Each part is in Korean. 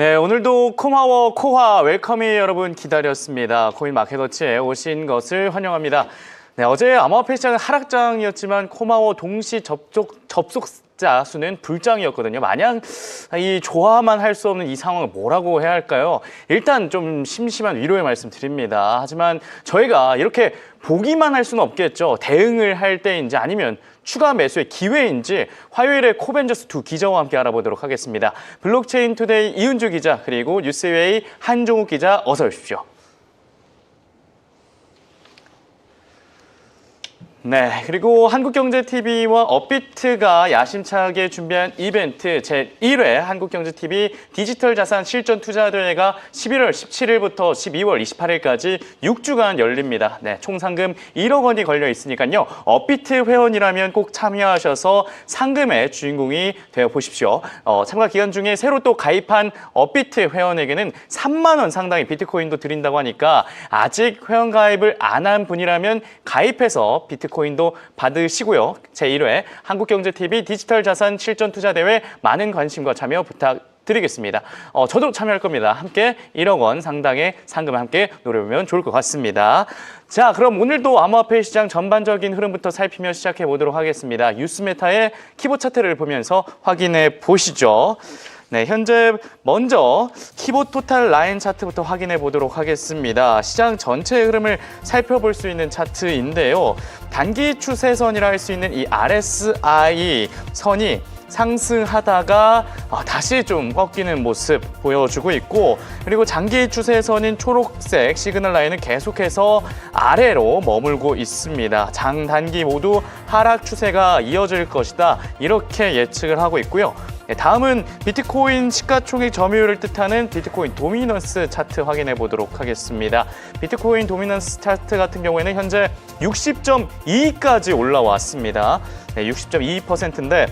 네, 오늘도 코마워 코화 웰컴이 여러분 기다렸습니다. 코인 마켓워치에 오신 것을 환영합니다. 네, 어제 암호화폐 시장은 하락장이었지만 코마워 동시 접속자 수는 불장이었거든요. 마냥 이 좋아만 할 수 없는 이 상황을 뭐라고 해야 할까요? 일단 좀 심심한 위로의 말씀 드립니다. 하지만 저희가 이렇게 보기만 할 수는 없겠죠. 대응을 할 때인지 아니면 추가 매수의 기회인지 화요일에 코벤저스 두 기자와 함께 알아보도록 하겠습니다. 블록체인 투데이 이은주 기자 그리고 뉴스웨이 한종욱 기자 어서 오십시오. 네, 그리고 한국경제TV와 업비트가 야심차게 준비한 이벤트 제1회 한국경제TV 디지털 자산 실전 투자대회가 11월 17일부터 12월 28일까지 6주간 열립니다. 네, 총 상금 1억 원이 걸려 있으니까요. 업비트 회원이라면 꼭 참여하셔서 상금의 주인공이 되어 보십시오. 참가 기간 중에 새로 또 가입한 업비트 회원에게는 3만 원 상당의 비트코인도 드린다고 하니까 아직 회원 가입을 안 한 분이라면 가입해서 비트코인도 받으시고요. 제1회 한국경제TV 디지털 자산 실전 투자대회 많은 관심과 참여 부탁드리겠습니다. 저도 참여할 겁니다. 함께 1억 원 상당의 상금을 함께 노려보면 좋을 것 같습니다. 자, 그럼 오늘도 암호화폐 시장 전반적인 흐름부터 살피며 시작해 보도록 하겠습니다. 뉴스메타의 키보드 차트를 보면서 확인해 보시죠. 네, 현재 먼저 키보드 토탈 라인 차트부터 확인해 보도록 하겠습니다. 시장 전체의 흐름을 살펴볼 수 있는 차트인데요. 단기 추세선이라 할 수 있는 이 RSI 선이 상승하다가 다시 좀 꺾이는 모습 보여주고 있고, 그리고 장기 추세선인 초록색 시그널 라인은 계속해서 아래로 머물고 있습니다. 장, 단기 모두 하락 추세가 이어질 것이다, 이렇게 예측을 하고 있고요. 다음은 비트코인 시가총액 점유율을 뜻하는 비트코인 도미넌스 차트 확인해 보도록 하겠습니다. 비트코인 도미넌스 차트 같은 경우에는 현재 60.2까지 올라왔습니다. 60.22%인데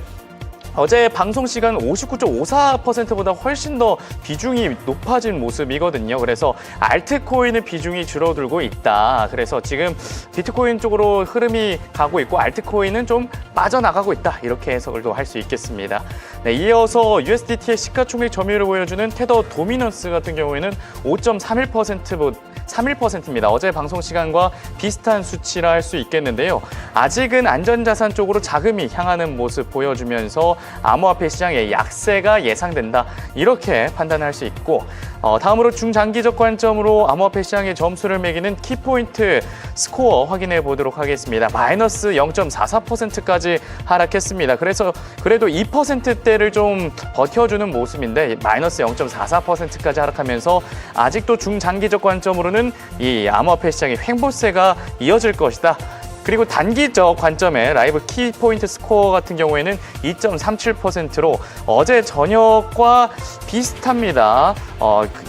어제 방송 시간 59.54%보다 훨씬 더 비중이 높아진 모습이거든요. 그래서 알트코인의 비중이 줄어들고 있다. 그래서 지금 비트코인 쪽으로 흐름이 가고 있고 알트코인은 좀 빠져나가고 있다, 이렇게 해석을 또 할 수 있겠습니다. 네, 이어서 USDT의 시가총액 점유율을 보여주는 테더 도미넌스 같은 경우에는 5.31%입니다. 어제 방송 시간과 비슷한 수치라 할 수 있겠는데요. 아직은 안전자산 쪽으로 자금이 향하는 모습 보여주면서 암호화폐 시장의 약세가 예상된다, 이렇게 판단할 수 있고, 다음으로 중장기적 관점으로 암호화폐 시장의 점수를 매기는 키포인트 스코어 확인해 보도록 하겠습니다. 마이너스 0.44%까지 하락했습니다. 그래서 그래도 2%대를 좀 버텨주는 모습인데 마이너스 0.44%까지 하락하면서 아직도 중장기적 관점으로는 이 암호화폐 시장의 횡보세가 이어질 것이다. 그리고 단기적 관점의 라이브 키포인트 스코어 같은 경우에는 2.37%로 어제 저녁과 비슷합니다.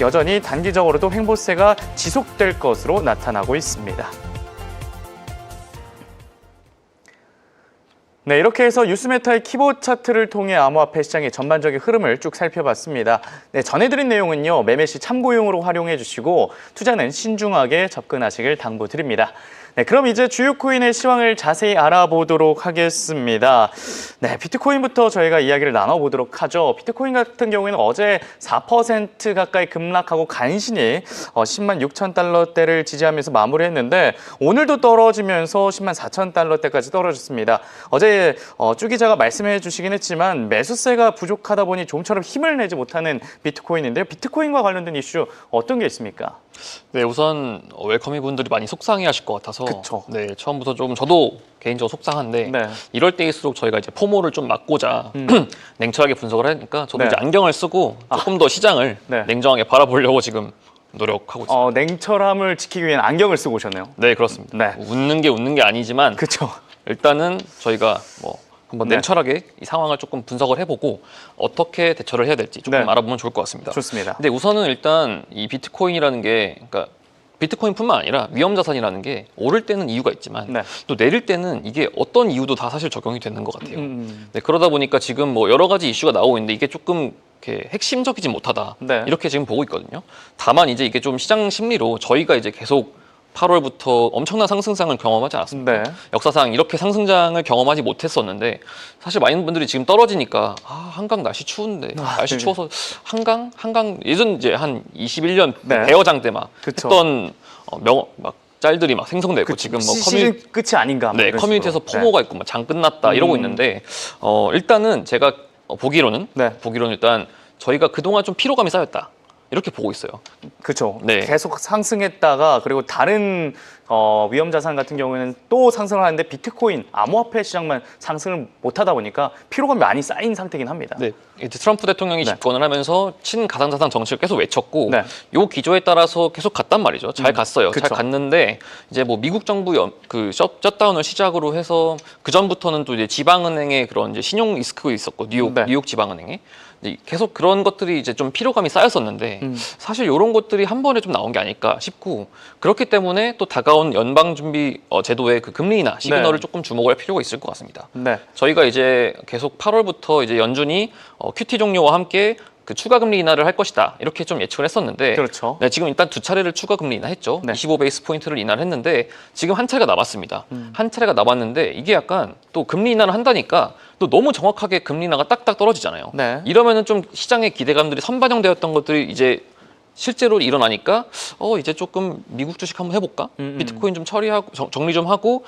여전히 단기적으로도 횡보세가 지속될 것으로 나타나고 있습니다. 네, 이렇게 해서 뉴스메타의 키보드 차트를 통해 암호화폐 시장의 전반적인 흐름을 쭉 살펴봤습니다. 네, 전해드린 내용은요, 매매 시 참고용으로 활용해 주시고 투자는 신중하게 접근하시길 당부드립니다. 네, 그럼 이제 주요 코인의 시황을 자세히 알아보도록 하겠습니다. 네, 비트코인부터 저희가 이야기를 나눠보도록 하죠. 비트코인 같은 경우에는 어제 4% 가까이 급락하고 간신히 10만 6천 달러대를 지지하면서 마무리했는데 오늘도 떨어지면서 10만 4천 달러대까지 떨어졌습니다. 어제 쭈 기자가 말씀해 주시긴 했지만 매수세가 부족하다 보니 좀처럼 힘을 내지 못하는 비트코인인데요. 비트코인과 관련된 이슈 어떤 게 있습니까? 네, 우선 웰커미 분들이 많이 속상해하실 것 같아서 그쵸. 네, 처음부터 좀 저도 개인적으로 속상한데 네. 이럴 때일수록 저희가 이제 포모를 좀 막고자 냉철하게 분석을 하니까 저도 네. 이제 안경을 쓰고 조금 더 시장을 네. 냉정하게 바라보려고 지금 노력하고 있습니다. 냉철함을 지키기 위한 안경을 쓰고 오셨네요. 네, 그렇습니다. 네. 웃는 게 아니지만 그렇죠. 일단은 저희가 한번 네. 냉철하게 이 상황을 조금 분석을 해보고 어떻게 대처를 해야 될지 조금 네. 알아보면 좋을 것 같습니다. 좋습니다. 근데 우선은 일단 이 비트코인이라는 게, 그러니까 비트코인뿐만 아니라 위험자산이라는 게 오를 때는 이유가 있지만 네. 또 내릴 때는 이게 어떤 이유도 다 사실 적용이 되는 것 같아요. 네, 그러다 보니까 지금 여러 가지 이슈가 나오고 있는데 이게 조금 이렇게 핵심적이지 못하다, 네. 이렇게 지금 보고 있거든요. 다만 이제 이게 좀 시장 심리로 저희가 이제 계속 8월부터 엄청난 상승장을 경험하지 않았습니까? 네. 역사상 이렇게 상승장을 경험하지 못했었는데 사실 많은 분들이 지금 떨어지니까 한강 날씨 추운데 날씨 네. 추워서 한강 예전 이제 한 21년 네. 대여장 때 막 그쵸. 했던 막 짤들이 막 생성되고 지금 뭐 시즌 끝이 아닌가. 뭐 네, 이런 커뮤니티에서 식으로. 포모가 있고 막 장 끝났다 이러고 있는데 일단은 제가 보기로는 네. 일단 저희가 그동안 좀 피로감이 쌓였다. 이렇게 보고 있어요. 그렇죠. 네. 계속 상승했다가 그리고 다른 위험 자산 같은 경우에는 또 상승을 하는데 비트코인, 암호화폐 시장만 상승을 못하다 보니까 피로감이 많이 쌓인 상태긴 합니다. 네. 이제 트럼프 대통령이 네. 집권을 하면서 친가상자산 정책을 계속 외쳤고 네. 요 기조에 따라서 계속 갔단 말이죠. 잘 갔어요. 그쵸. 잘 갔는데 이제 뭐 미국 정부 그 셧다운을 시작으로 해서 그 전부터는 또 이제 지방은행의 그런 이제 신용 리스크가 있었고 네. 뉴욕 지방은행에 계속 그런 것들이 이제 좀 피로감이 쌓였었는데 사실 이런 것들이 한 번에 좀 나온 게 아닐까 싶고 그렇기 때문에 또 다가온 연방준비 제도의 그 금리 인하 시그널을 네. 조금 주목할 필요가 있을 것 같습니다. 네. 저희가 이제 계속 8월부터 이제 연준이 QT 종료와 함께 그 추가 금리 인하를 할 것이다 이렇게 좀 예측을 했었는데 그렇죠. 네, 지금 일단 두 차례를 추가 금리 인하했죠. 네. 25베이스 포인트를 인하를 했는데 지금 한 차례가 남았습니다. 한 차례가 남았는데 이게 약간 또 금리 인하를 한다니까 또 너무 정확하게 금리 인하가 딱딱 떨어지잖아요. 네. 이러면은 좀 시장의 기대감들이 선반영되었던 것들이 이제 실제로 일어나니까 이제 조금 미국 주식 한번 해볼까? 비트코인 좀 처리하고 정리 좀 하고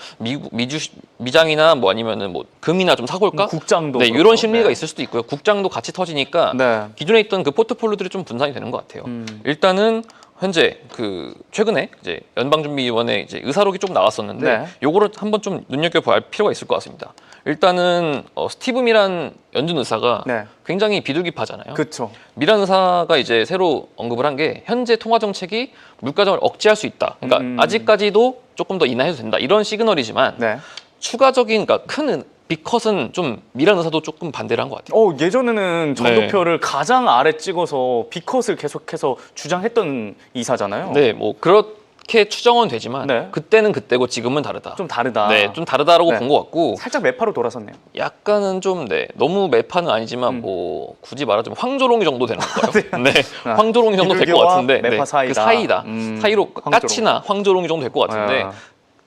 미장이나 뭐 아니면은 뭐 금이나 좀 사볼까? 국장도 네, 그렇고. 이런 심리가 네. 있을 수도 있고요. 국장도 같이 터지니까 네. 기존에 있던 그 포트폴리오들이 좀 분산이 되는 것 같아요. 일단은 현재 그 최근에 이제 연방준비위원회 이제 의사록이 좀 나왔었는데 네. 요거를 한번 좀 눈여겨볼 필요가 있을 것 같습니다. 일단은 스티브 미란 연준 의사가 네. 굉장히 비둘기파잖아요. 그렇죠. 미란 의사가 이제 새로 언급을 한 게 현재 통화 정책이 물가정을 억제할 수 있다. 그러니까 아직까지도 조금 더 인하해도 된다. 이런 시그널이지만 네. 추가적인 그러니까 큰 빅컷은 좀 미란 의사도 조금 반대를 한 것 같아요. 예전에는 전도표를 가장 아래 찍어서 B컷을 계속해서 주장했던 이사잖아요. 네, 뭐 그렇게 추정은 되지만 네. 그때는 그때고 지금은 다르다. 좀 다르다. 네, 좀 다르다라고 네. 본 것 같고 살짝 매파로 돌아섰네요. 약간은 좀 너무 매파는 아니지만 뭐 굳이 말하자면 황조롱이 정도 되는 거예요. 네, 황조롱이 정도 될 것 비둘기와 같은데 매파 사이다. 그 사이다. 사이로 황조롱. 까치나 황조롱이 정도 될 것 같은데 아.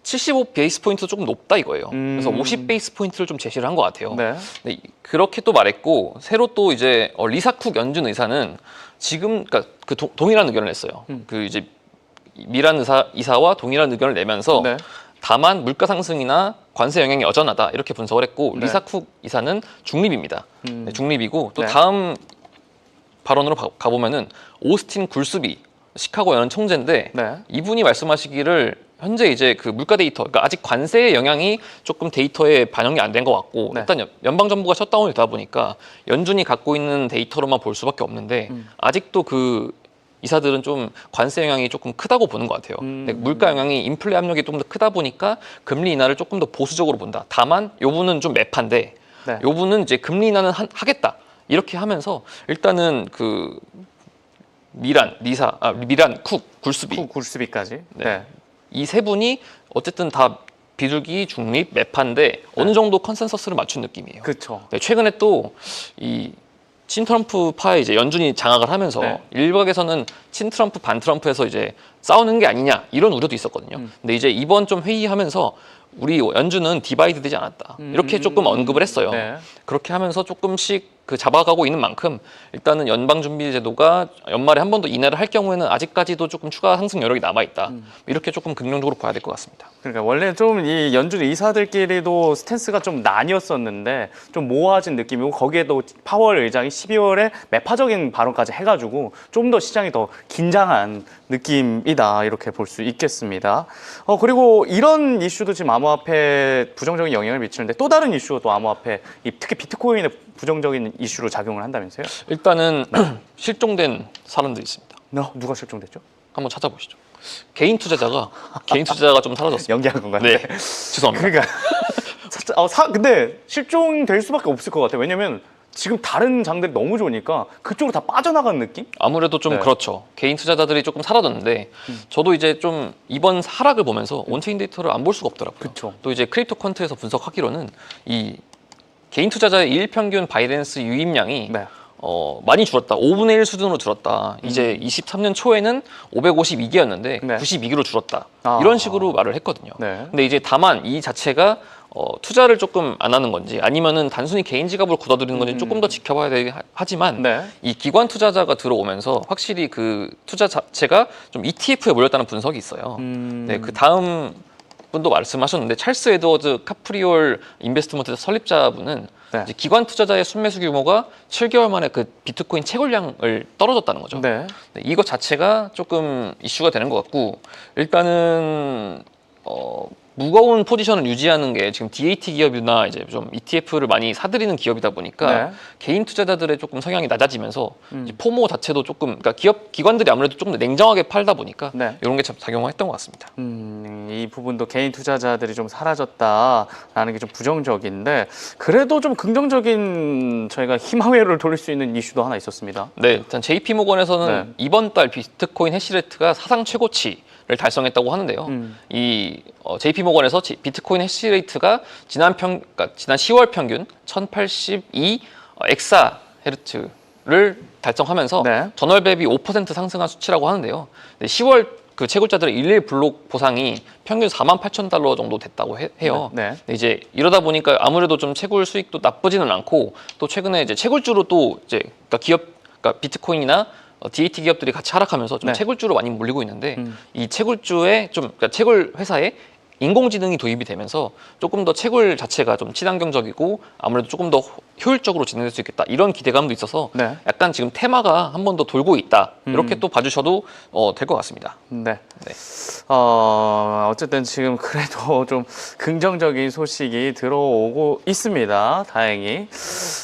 75 베이스 포인트 조금 높다 이거예요. 그래서 50 베이스 포인트를 좀 제시를 한 것 같아요. 네. 네, 그렇게 또 말했고 새로 또 이제 리사 쿡 연준 의사는 지금 그러니까 그 동일한 의견을 냈어요. 그 이제 미란 이사와 동일한 의견을 내면서 네. 다만 물가 상승이나 관세 영향이 여전하다 이렇게 분석을 했고 네. 리사 쿡 이사는 중립입니다. 네, 중립이고 또 네. 다음 발언으로 가보면은 오스틴 굴스비 시카고 연 총재인데 네. 이분이 말씀하시기를 현재 이제 그 물가 데이터, 그러니까 아직 관세의 영향이 조금 데이터에 반영이 안 된 것 같고 네. 일단 연방 정부가 셧다운이 되다 보니까 연준이 갖고 있는 데이터로만 볼 수밖에 없는데 아직도 그 이사들은 좀 관세 영향이 조금 크다고 보는 것 같아요. 근데 물가 영향이 인플레 압력이 조금 더 크다 보니까 금리 인하를 조금 더 보수적으로 본다. 다만 요분은 좀 매파인데 네. 요분은 이제 금리 인하는 하겠다. 이렇게 하면서 일단은 그 미란 쿡, 굴스비 굴스비까지. 네. 네. 이 세 분이 어쨌든 다 비둘기, 중립, 매파인데 어느 정도 컨센서스를 맞춘 느낌이에요. 그렇죠. 네, 최근에 또 이 친트럼프파에 이제 연준이 장악을 하면서 네. 일각에서는 친트럼프 반트럼프에서 이제 싸우는 게 아니냐 이런 우려도 있었거든요. 근데 이제 이번 좀 회의하면서 우리 연준은 디바이드 되지 않았다 이렇게 조금 언급을 했어요. 네. 그렇게 하면서 조금씩 그 잡아가고 있는 만큼 일단은 연방준비제도가 연말에 한 번 더 인하를 할 경우에는 아직까지도 조금 추가 상승 여력이 남아 있다. 이렇게 조금 긍정적으로 봐야 될 것 같습니다. 그러니까 원래 좀 이 연준 의사들끼리도 스탠스가 좀 나뉘었었는데 좀 모아진 느낌이고 거기에도 파월 의장이 12월에 매파적인 발언까지 해가지고 좀 더 시장이 더 긴장한 느낌이다 이렇게 볼 수 있겠습니다. 그리고 이런 이슈도 지금 암호화폐에 부정적인 영향을 미치는데 또 다른 이슈가 또 암호화폐 특히 비트코인에 부정적인 이슈로 작용을 한다면서요? 일단은 실종된 사람들이 있습니다. 누가 실종됐죠? 한번 찾아보시죠. 개인 투자자가 좀 사라졌습니다. 연기한 건가요? 네, 죄송합니다. 그러니까 근데 실종될 수밖에 없을 것 같아요. 왜냐면 지금 다른 장들이 너무 좋으니까 그쪽으로 다 빠져나간 느낌? 아무래도 좀 네. 그렇죠. 개인 투자자들이 조금 사라졌는데 저도 이제 좀 이번 하락을 보면서 온체인 데이터를 안 볼 수가 없더라고요. 그쵸. 또 이제 크립토 퀀트에서 분석하기로는 이 개인 투자자의 일평균 바이낸스 유입량이 네. 많이 줄었다. 5분의 1 수준으로 줄었다. 이제 23년 초에는 552기였는데 네. 92기로 줄었다. 아. 이런 식으로 말을 했거든요. 네. 근데 이제 다만 이 자체가 투자를 조금 안 하는 건지 아니면은 단순히 개인 지갑을 굳어들이는 건지 조금 더 지켜봐야 되긴 하지만 네. 이 기관 투자자가 들어오면서 확실히 그 투자 자체가 좀 ETF에 몰렸다는 분석이 있어요. 네, 그 다음 분도 말씀하셨는데 찰스 에드워즈 카프리올 인베스트먼트 설립자분은 네. 이제 기관 투자자의 순매수 규모가 7개월 만에 그 비트코인 채굴량을 떨어졌다는 거죠. 네. 네, 이것 자체가 조금 이슈가 되는 것 같고 일단은 무거운 포지션을 유지하는 게 지금 DAT 기업이나 이제 좀 ETF를 많이 사들이는 기업이다 보니까 네. 개인 투자자들의 조금 성향이 낮아지면서 이제 포모 자체도 조금 그러니까 기관들이 아무래도 조금 더 냉정하게 팔다 보니까 네. 이런 게 참 작용했던 것 같습니다. 이 부분도 개인 투자자들이 좀 사라졌다라는 게 좀 부정적인데 그래도 좀 긍정적인 저희가 희망회로를 돌릴 수 있는 이슈도 하나 있었습니다. 네, 일단 JP 모건에서는 네. 이번 달 비트코인 해시레이트가 사상 최고치를 달성했다고 하는데요. 이 JP 모건에서 비트코인 해시레이트가 지난 10월 평균 1082 엑사헤르츠를 달성하면서 네. 전월 대비 5% 상승한 수치라고 하는데요. 10월 그 채굴자들의 일일 블록 보상이 평균 48,000달러 정도 됐다고 해요. 네. 근데 이제 이러다 보니까 아무래도 좀 채굴 수익도 나쁘지는 않고 또 최근에 이제 채굴주로 또 이제 그러니까 비트코인이나 DAT 기업들이 같이 하락하면서 좀 네. 채굴주로 많이 몰리고 있는데 이 채굴주에 좀 그러니까 채굴 회사에 인공지능이 도입이 되면서 조금 더 채굴 자체가 좀 친환경적이고 아무래도 조금 더 효율적으로 진행될 수 있겠다 이런 기대감도 있어서 네. 약간 지금 테마가 한 번 더 돌고 있다 이렇게 또 봐주셔도 될 것 같습니다. 네. 네. 어쨌든 지금 그래도 좀 긍정적인 소식이 들어오고 있습니다. 다행히.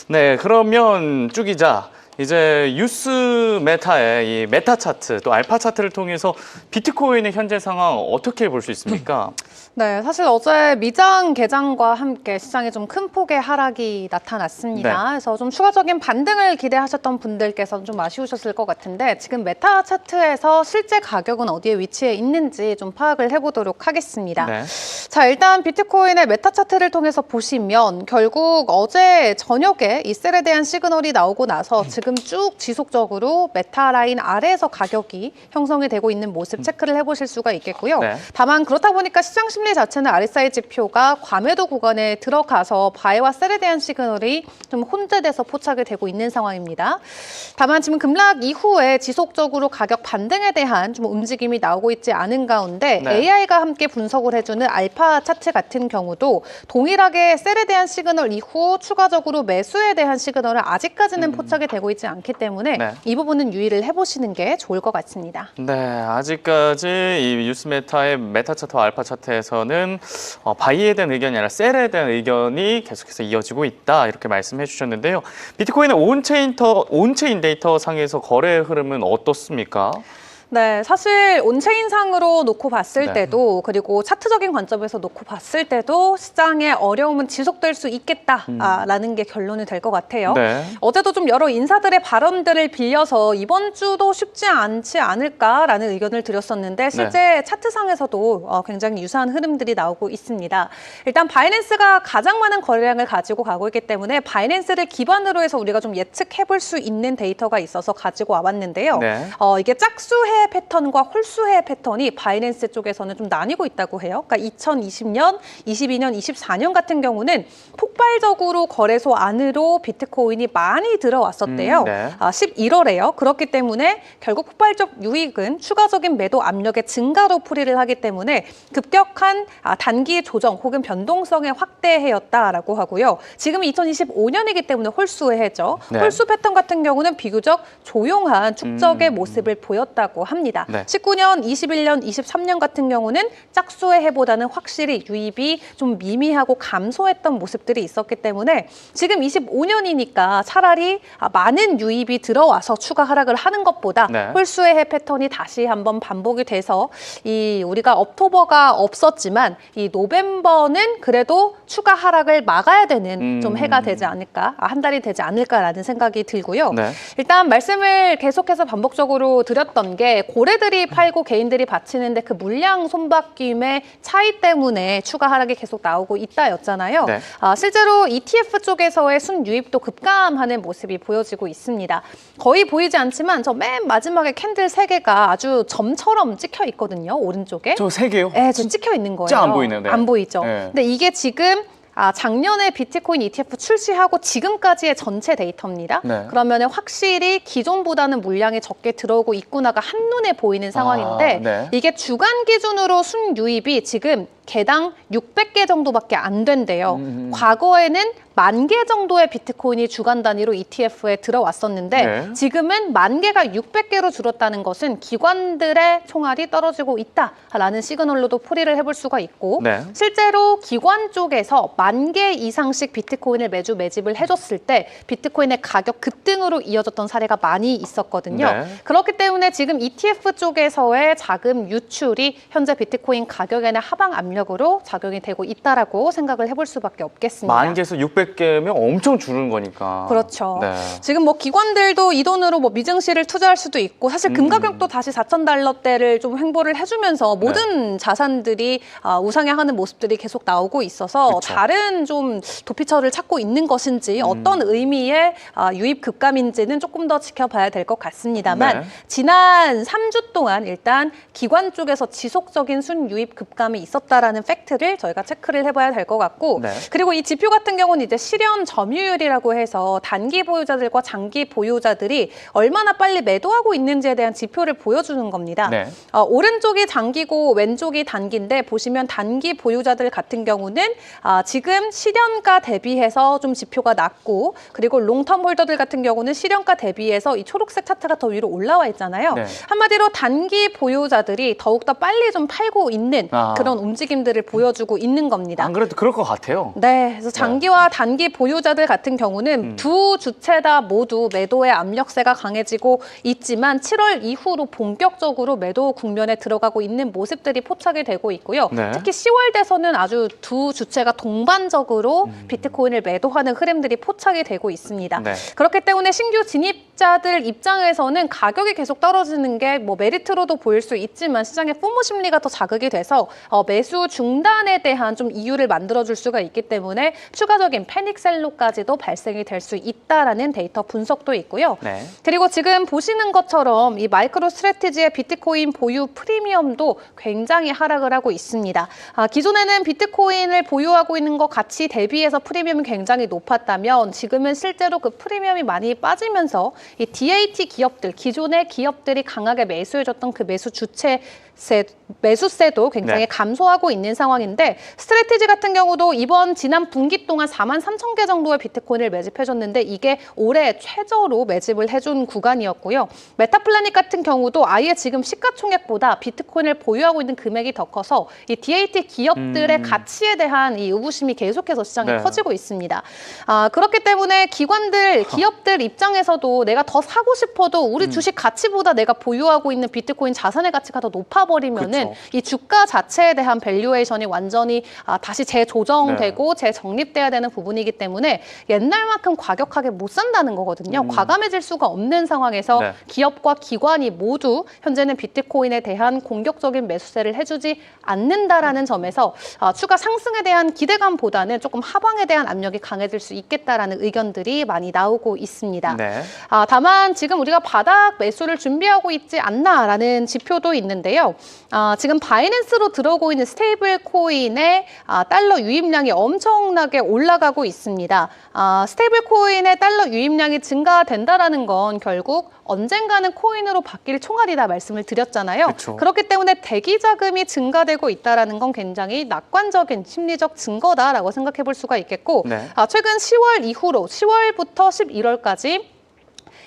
네, 그러면 쭈 기자. 이제 유스 메타의 이 메타 차트 또 알파 차트를 통해서 비트코인의 현재 상황 어떻게 볼 수 있습니까? 네, 사실 어제 미장 개장과 함께 시장에 좀 큰 폭의 하락이 나타났습니다. 네. 그래서 좀 추가적인 반등을 기대하셨던 분들께서는 좀 아쉬우셨을 것 같은데 지금 메타 차트에서 실제 가격은 어디에 위치해 있는지 좀 파악을 해보도록 하겠습니다. 네. 자, 일단 비트코인의 메타 차트를 통해서 보시면 결국 어제 저녁에 이 셀에 대한 시그널이 나오고 나서 지금 쭉 지속적으로 메타 라인 아래에서 가격이 형성이 되고 있는 모습 체크를 해보실 수가 있겠고요. 네. 다만 그렇다 보니까 시장 심리 자체는 RSI 지표가 과매도 구간에 들어가서 바이와 셀에 대한 시그널이 좀 혼재돼서 포착이 되고 있는 상황입니다. 다만 지금 급락 이후에 지속적으로 가격 반등에 대한 좀 움직임이 나오고 있지 않은 가운데 네. AI가 함께 분석을 해주는 알파 차트 같은 경우도 동일하게 셀에 대한 시그널 이후 추가적으로 매수에 대한 시그널은 아직까지는 포착이 되고 있지 않기 때문에 네. 이 부분은 유의를 해보시는 게 좋을 것 같습니다. 네, 아직까지 이 뉴스메타의 메타 차트와 알파 차트에서는 바이에 대한 의견이 아니라 셀에 대한 의견이 계속해서 이어지고 있다 이렇게 말씀해 주셨는데요. 비트코인의 온체인 데이터 상에서 거래 흐름은 어떻습니까? 네, 사실 온체인상으로 놓고 봤을 네. 때도 그리고 차트적인 관점에서 놓고 봤을 때도 시장의 어려움은 지속될 수 있겠다라는 게 결론이 될 것 같아요. 네. 어제도 좀 여러 인사들의 발언들을 빌려서 이번 주도 쉽지 않지 않을까라는 의견을 드렸었는데 실제 차트상에서도 굉장히 유사한 흐름들이 나오고 있습니다. 일단 바이낸스가 가장 많은 거래량을 가지고 가고 있기 때문에 바이낸스를 기반으로 해서 우리가 좀 예측해 볼 수 있는 데이터가 있어서 가지고 와봤는데요. 네. 이게 짝수해 패턴과 홀수해 패턴이 바이낸스 쪽에서는 좀 나뉘고 있다고 해요. 그러니까 2020년, 22년, 24년 같은 경우는 폭발적으로 거래소 안으로 비트코인이 많이 들어왔었대요. 네. 11월에요. 그렇기 때문에 결국 폭발적 유익은 추가적인 매도 압력의 증가로 풀이를 하기 때문에 급격한 단기 조정 혹은 변동성의 확대해였다라고 하고요. 지금이 2025년이기 때문에 홀수해죠. 네. 홀수 패턴 같은 경우는 비교적 조용한 축적의 모습을 보였다고 합니다. 네. 19년, 21년, 23년 같은 경우는 짝수의 해보다는 확실히 유입이 좀 미미하고 감소했던 모습들이 있었기 때문에 지금 25년이니까 차라리 많은 유입이 들어와서 추가 하락을 하는 것보다 네. 홀수의 해 패턴이 다시 한번 반복이 돼서 이 우리가 옥토버가 없었지만 이 노벰버는 그래도 추가 하락을 막아야 되는 좀 해가 되지 않을까, 한 달이 되지 않을까라는 생각이 들고요. 네. 일단 말씀을 계속해서 반복적으로 드렸던 게 이게 고래들이 팔고 개인들이 바치는데 그 물량 손바뀜의 차이 때문에 추가 하락이 계속 나오고 있다였잖아요. 네. 실제로 ETF 쪽에서의 순유입도 급감하는 모습이 보여지고 있습니다. 거의 보이지 않지만 저 맨 마지막에 캔들 3개가 아주 점처럼 찍혀 있거든요. 오른쪽에. 저 3개요? 네, 저 찍혀 있는 거예요. 진짜 안 보이네요. 네. 안 보이죠. 네. 근데 이게 지금 작년에 비트코인 ETF 출시하고 지금까지의 전체 데이터입니다. 네. 그러면 확실히 기존보다는 물량이 적게 들어오고 있구나가 한눈에 보이는 상황인데 네. 이게 주간 기준으로 순유입이 지금 개당 600개 정도밖에 안 된대요. 과거에는 10,000개 정도의 비트코인이 주간 단위로 ETF에 들어왔었는데 네. 지금은 10,000개가 600개로 줄었다는 것은 기관들의 총알이 떨어지고 있다라는 시그널로도 풀이를 해볼 수가 있고 네. 실제로 기관 쪽에서 10,000개 이상씩 비트코인을 매주 매집을 해줬을 때 비트코인의 가격 급등으로 이어졌던 사례가 많이 있었거든요. 네. 그렇기 때문에 지금 ETF 쪽에서의 자금 유출이 현재 비트코인 가격에는 하방 압력으로 작용이 되고 있다라고 생각을 해볼 수밖에 없겠습니다. 10,000개에서 600개면 엄청 줄은 거니까. 그렇죠. 네. 지금 뭐 기관들도 이 돈으로 뭐 미증시를 투자할 수도 있고 사실 금 가격도 다시 4,000달러대를 좀 횡보를 해주면서 모든 자산들이 우상향하는 모습들이 계속 나오고 있어서 그쵸. 다른 좀 도피처를 찾고 있는 것인지 어떤 의미의 유입 급감인지는 조금 더 지켜봐야 될 것 같습니다만 네. 지난 3주 동안 일단 기관 쪽에서 지속적인 순유입 급감이 있었다라는 팩트를 저희가 체크를 해봐야 될 것 같고 네. 그리고 이 지표 같은 경우는 이제 실현 점유율이라고 해서 단기 보유자들과 장기 보유자들이 얼마나 빨리 매도하고 있는지에 대한 지표를 보여주는 겁니다. 네. 오른쪽이 장기고 왼쪽이 단기인데 보시면 단기 보유자들 같은 경우는 지금 실현가 대비해서 좀 지표가 낮고 그리고 롱텀 홀더들 같은 경우는 실현가 대비해서 이 초록색 차트가 더 위로 올라와 있잖아요. 네. 한마디로 단기 보유자들이 더욱더 빨리 좀 팔고 있는 그런 움직임들을 보여주고 있는 겁니다. 안 그래도 그럴 것 같아요. 네, 그래서 장기와 단기 보유자들 같은 경우는 두 주체 다 모두 매도의 압력세가 강해지고 있지만 7월 이후로 본격적으로 매도 국면에 들어가고 있는 모습들이 포착이 되고 있고요. 네. 특히 10월 돼서는 아주 두 주체가 동반적으로 비트코인을 매도하는 흐름들이 포착이 되고 있습니다. 네. 그렇기 때문에 신규 진입자들 입장에서는 가격이 계속 떨어지는 게 뭐 메리트로도 보일 수 있지만 시장의 포모 심리가 더 자극이 돼서 매수 중단에 대한 좀 이유를 만들어줄 수가 있기 때문에 추가적인 패닉셀로까지도 발생이 될 수 있다라는 데이터 분석도 있고요. 네. 그리고 지금 보시는 것처럼 이 마이크로 스트래티지의 비트코인 보유 프리미엄도 굉장히 하락을 하고 있습니다. 기존에는 비트코인을 보유하고 있는 것 가치 대비해서 프리미엄이 굉장히 높았다면 지금은 실제로 그 프리미엄이 많이 빠지면서 이 DAT 기업들, 기존의 기업들이 강하게 매수해줬던 그 매수 주체 매수세도 굉장히 네. 감소하고 있는 상황인데 스트래티지 같은 경우도 지난 분기 동안 43,000개 정도의 비트코인을 매집해줬는데 이게 올해 최저로 매집을 해준 구간이었고요. 메타플라닛 같은 경우도 아예 지금 시가총액보다 비트코인을 보유하고 있는 금액이 더 커서 이 DAT 기업들의 가치에 대한 이 의구심이 계속해서 시장에 네. 커지고 있습니다. 그렇기 때문에 기관들, 기업들 입장에서도 내가 더 사고 싶어도 우리 주식 가치보다 내가 보유하고 있는 비트코인 자산의 가치가 더 높아버리면은 그쵸. 이 주가 자체에 대한 밸류에이션이 완전히 다시 재조정되고 재정립돼야 되는 부분이기 때문에 옛날만큼 과격하게 못 산다는 거거든요. 과감해질 수가 없는 상황에서 네. 기업과 기관이 모두 현재는 비트코인에 대한 공격적인 매수세를 해주지 않는다라는 점에서 추가 상승에 대한 기대감보다는 조금 하방에 대한 압력이 강해질 수 있겠다라는 의견들이 많이 나오고 있습니다. 네. 다만 지금 우리가 바닥 매수를 준비하고 있지 않나라는 지표도 있는데요. 지금 바이낸스로 들어오고 있는 스테이블 코인의 달러 유입량이 엄청나게 올라가고 있습니다. 스테이블 코인의 달러 유입량이 증가된다라는 건 결국 언젠가는 코인으로 바뀔 총알이다 말씀을 드렸잖아요. 그쵸. 그렇기 때문에 대기 자금이 증가되고 있다는 건 굉장히 낙관적인 심리적 증거다라고 생각해 볼 수가 있겠고 네. 최근 10월 이후로 10월부터 11월까지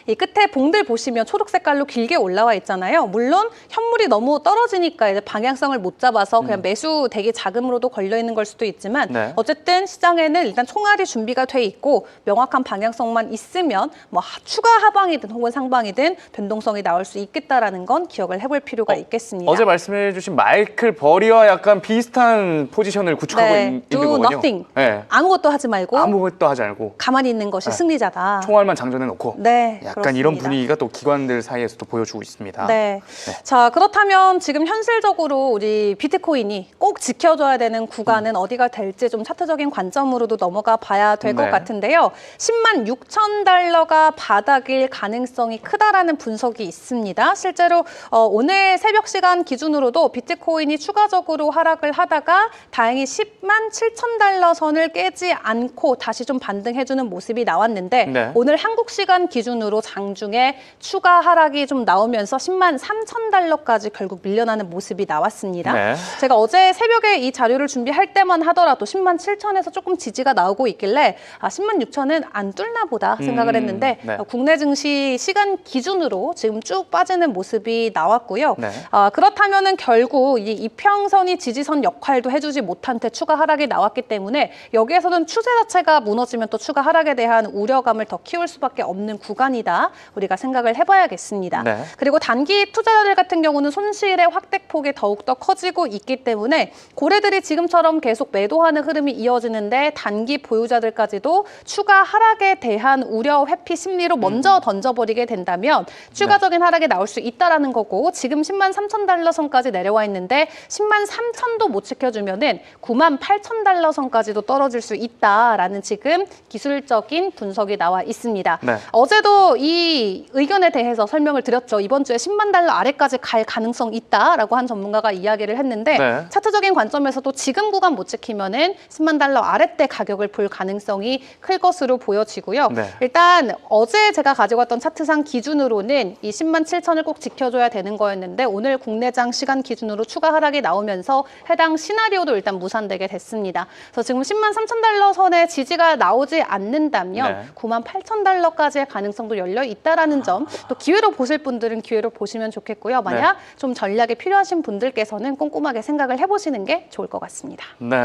이 끝에 봉들 보시면 초록 색깔로 길게 올라와 있잖아요. 물론 현물이 너무 떨어지니까 이제 방향성을 못 잡아서 그냥 매수 대기 자금으로도 걸려 있는 걸 수도 있지만 네. 어쨌든 시장에는 일단 총알이 준비가 돼 있고 명확한 방향성만 있으면 뭐 추가 하방이든 혹은 상방이든 변동성이 나올 수 있겠다라는 건 기억을 해볼 필요가 있겠습니다. 어제 말씀해주신 마이클 버리와 약간 비슷한 포지션을 구축하고 네, 있는 do 거군요. nothing. 네. 아무것도 하지 말고 아무것도 하지 않고 가만히 있는 것이 승리자다. 총알만 장전해 놓고. 네. 야. 약간 이런 그렇습니다. 분위기가 또 기관들 사이에서도 보여주고 있습니다. 네. 자, 그렇다면 지금 현실적으로 우리 비트코인이 꼭 지켜줘야 되는 구간은 어디가 될지 좀 차트적인 관점으로도 넘어가 봐야 될 것 네. 같은데요. 10만 6천 달러가 바닥일 가능성이 크다라는 분석이 있습니다. 실제로 오늘 새벽 시간 기준으로도 비트코인이 추가적으로 하락을 하다가 다행히 10만 7천 달러 선을 깨지 않고 다시 좀 반등해주는 모습이 나왔는데 네. 오늘 한국 시간 기준으로 장중에 추가 하락이 좀 나오면서 10만 3천 달러까지 결국 밀려나는 모습이 나왔습니다. 네. 제가 어제 새벽에 이 자료를 준비할 때만 하더라도 10만 7천에서 조금 지지가 나오고 있길래 10만 6천은 안 뚫나 보다 생각을 했는데 네. 국내 증시 시간 기준으로 지금 쭉 빠지는 모습이 나왔고요. 네. 그렇다면은 결국 이 이평선이 지지선 역할도 해주지 못한 채 추가 하락이 나왔기 때문에 여기에서는 추세 자체가 무너지면 또 추가 하락에 대한 우려감을 더 키울 수밖에 없는 구간이다. 우리가 생각을 해봐야겠습니다. 네. 그리고 단기 투자자들 같은 경우는 손실의 확대폭이 더욱더 커지고 있기 때문에 고래들이 지금처럼 계속 매도하는 흐름이 이어지는데 단기 보유자들까지도 추가 하락에 대한 우려 회피 심리로 먼저 던져버리게 된다면 추가적인 하락이 나올 수 있다라는 거고 지금 10만 3천 달러 선까지 내려와 있는데 10만 3천도 못 지켜주면은 9만 8천 달러 선까지도 떨어질 수 있다라는 지금 기술적인 분석이 나와 있습니다. 네. 어제도 이 의견에 대해서 설명을 드렸죠. 이번 주에 10만 달러 아래까지 갈 가능성 있다라고 한 전문가가 이야기를 했는데 네. 차트적인 관점에서도 지금 구간 못 지키면은 10만 달러 아래대 가격을 볼 가능성이 클 것으로 보여지고요. 네. 일단 어제 제가 가지고 왔던 차트상 기준으로는 이 10만 7천을 꼭 지켜줘야 되는 거였는데 오늘 국내장 시간 기준으로 추가 하락이 나오면서 해당 시나리오도 일단 무산되게 됐습니다. 그래서 지금 10만 3천 달러 선에 지지가 나오지 않는다면 네. 9만 8천 달러까지의 가능성도 열려 있다라는 점 또 기회로 보실 분들은 기회로 보시면 좋겠고요. 만약 좀 전략이 필요하신 분들께서는 꼼꼼하게 생각을 해보시는 게 좋을 것 같습니다. 네.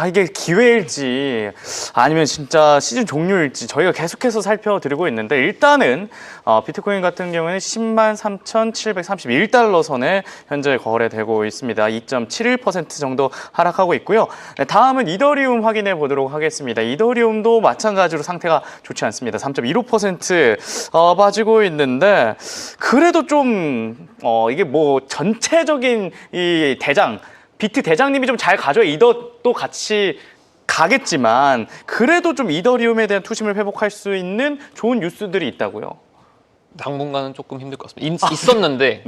이게 기회일지 아니면 진짜 시즌 종료일지 저희가 계속해서 살펴드리고 있는데 일단은 비트코인 같은 경우에는 10만 3,731달러 선에 현재 거래되고 있습니다. 2.71% 정도 하락하고 있고요. 네, 다음은 이더리움 확인해 보도록 하겠습니다. 이더리움도 마찬가지로 상태가 좋지 않습니다. 3.15% 빠지고 있는데 그래도 좀 이게 뭐 전체적인 이 대장 비트 대장님이 좀 잘 가져야 이더도 같이 가겠지만 그래도 좀 이더리움에 대한 투심을 회복할 수 있는 좋은 뉴스들이 있다고요. 당분간은 조금 힘들 것 같습니다. 있었는데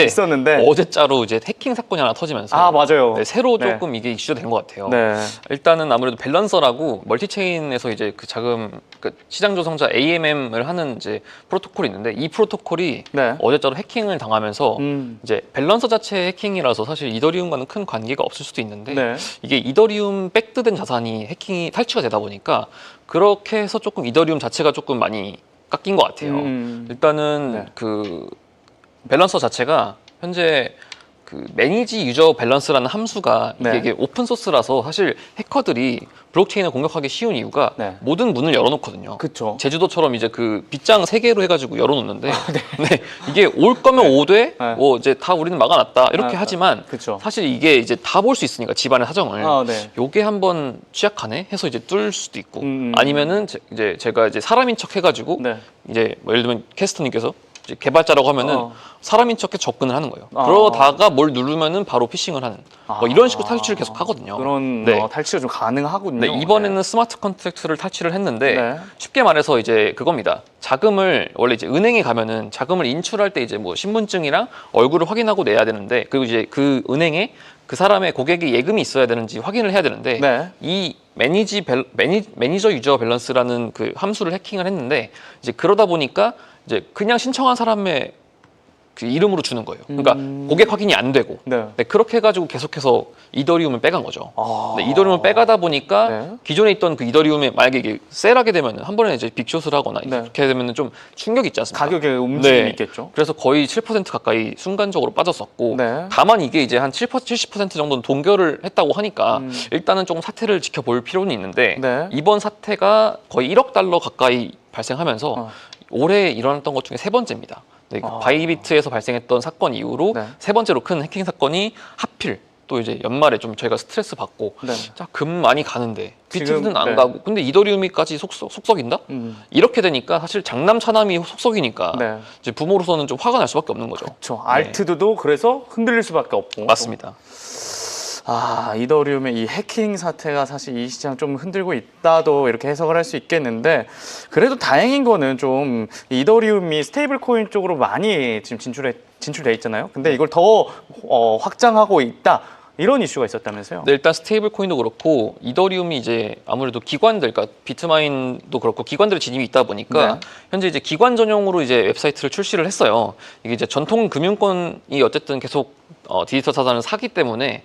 있었는데 어제자로 이제 해킹 사건이 하나 터지면서 맞아요. 네, 새로 네. 조금 이게 이슈가 된 것 같아요. 네. 일단은 아무래도 밸런서라고 멀티체인에서 이제 그 자금 시장 조성자 AMM을 하는 이제 프로토콜이 있는데 이 프로토콜이 네. 어제자로 해킹을 당하면서 음. 이제 밸런서 자체 해킹이라서 사실 이더리움과는 큰 관계가 없을 수도 있는데 네. 이게 이더리움 백드된 자산이 해킹이 탈취가 되다 보니까 그렇게 해서 조금 이더리움 자체가 조금 많이 깎인 것 같아요. 일단은 네. 그 밸런서 자체가 현재 그 매니지 유저 밸런스라는 함수가 네. 이게 오픈 소스라서 사실 해커들이 블록체인을 공격하기 쉬운 이유가 네. 모든 문을 열어놓거든요. 그쵸. 제주도처럼 이제 그 빗장 3개로 해가지고 열어놓는데 네. 이게 올 거면 오되 네. 뭐 이제 다 우리는 막아놨다 이렇게 하지만 그쵸. 사실 이게 이제 다 볼 수 있으니까 집안의 사정을 네. 요게 한번 취약하네 해서 이제 뚫을 수도 있고 음. 아니면은 이제 제가 이제 사람인 척 해가지고 네. 이제 뭐 예를 들면 캐스터님께서 이제 개발자라고 하면은 사람인 척해 접근을 하는 거예요. 아. 그러다가 뭘 누르면은 바로 피싱을 하는 뭐 이런 식으로 탈취를 계속 하거든요. 그런 네. 탈취가 좀 가능하군요. 네, 이번에는 스마트 컨트랙트를 탈취를 했는데 네. 쉽게 말해서 이제 그겁니다. 자금을 원래 이제 은행에 가면은 자금을 인출할 때 이제 뭐 신분증이랑 얼굴을 확인하고 내야 되는데 그리고 이제 그 은행에 그 사람의 고객이 예금이 있어야 되는지 확인을 해야 되는데 네. 이 매니저 유저 밸런스라는 그 함수를 해킹을 했는데 이제 그러다 보니까 이제 그냥 신청한 사람의 그 이름으로 주는 거예요. 그러니까 고객 확인이 안 되고 네. 네, 그렇게 해가지고 계속해서 이더리움을 빼간 거죠. 아. 네, 이더리움을 빼가다 보니까 네. 기존에 있던 그 이더리움에 만약에 이게 셀하게 되면 한 번에 이제 빅숏을 하거나 네. 이렇게 되면 좀 충격이 있지 않습니까? 가격에 움직임이 네. 있겠죠. 그래서 거의 7% 가까이 순간적으로 빠졌었고 네. 다만 이게 이제 한 70% 정도는 동결을 했다고 하니까 일단은 조금 사태를 지켜볼 필요는 있는데 네. 이번 사태가 거의 1억 달러 가까이 발생하면서 올해 일어났던 것 중에 3번째입니다. 네, 그 바이비트에서 발생했던 사건 이후로 네. 3번째로 큰 해킹 사건이 하필 또 이제 연말에 좀 저희가 스트레스 받고 네. 자, 금 많이 가는데 비트는 지금, 안 네. 가고 근데 이더리움이까지 속썩인다? 이렇게 되니까 사실 장남 차남이 속썩이니까 네. 이제 부모로서는 좀 화가 날 수밖에 없는 거죠. 그렇죠. 알트도 그래서 흔들릴 수밖에 없고. 맞습니다. 이더리움의 이 해킹 사태가 사실 이 시장 좀 흔들고 있다도 이렇게 해석을 할 수 있겠는데, 그래도 다행인 거는 좀 이더리움이 스테이블 코인 쪽으로 많이 지금 진출돼 있잖아요. 근데 이걸 더 확장하고 있다. 이런 이슈가 있었다면서요? 네, 일단 스테이블 코인도 그렇고 이더리움이 이제 아무래도 기관들, 그러니까 비트마인도 그렇고 기관들의 진입이 있다 보니까 네. 현재 이제 기관 전용으로 이제 웹사이트를 출시를 했어요. 이게 이제 전통 금융권이 어쨌든 계속 디지털 자산을 사기 때문에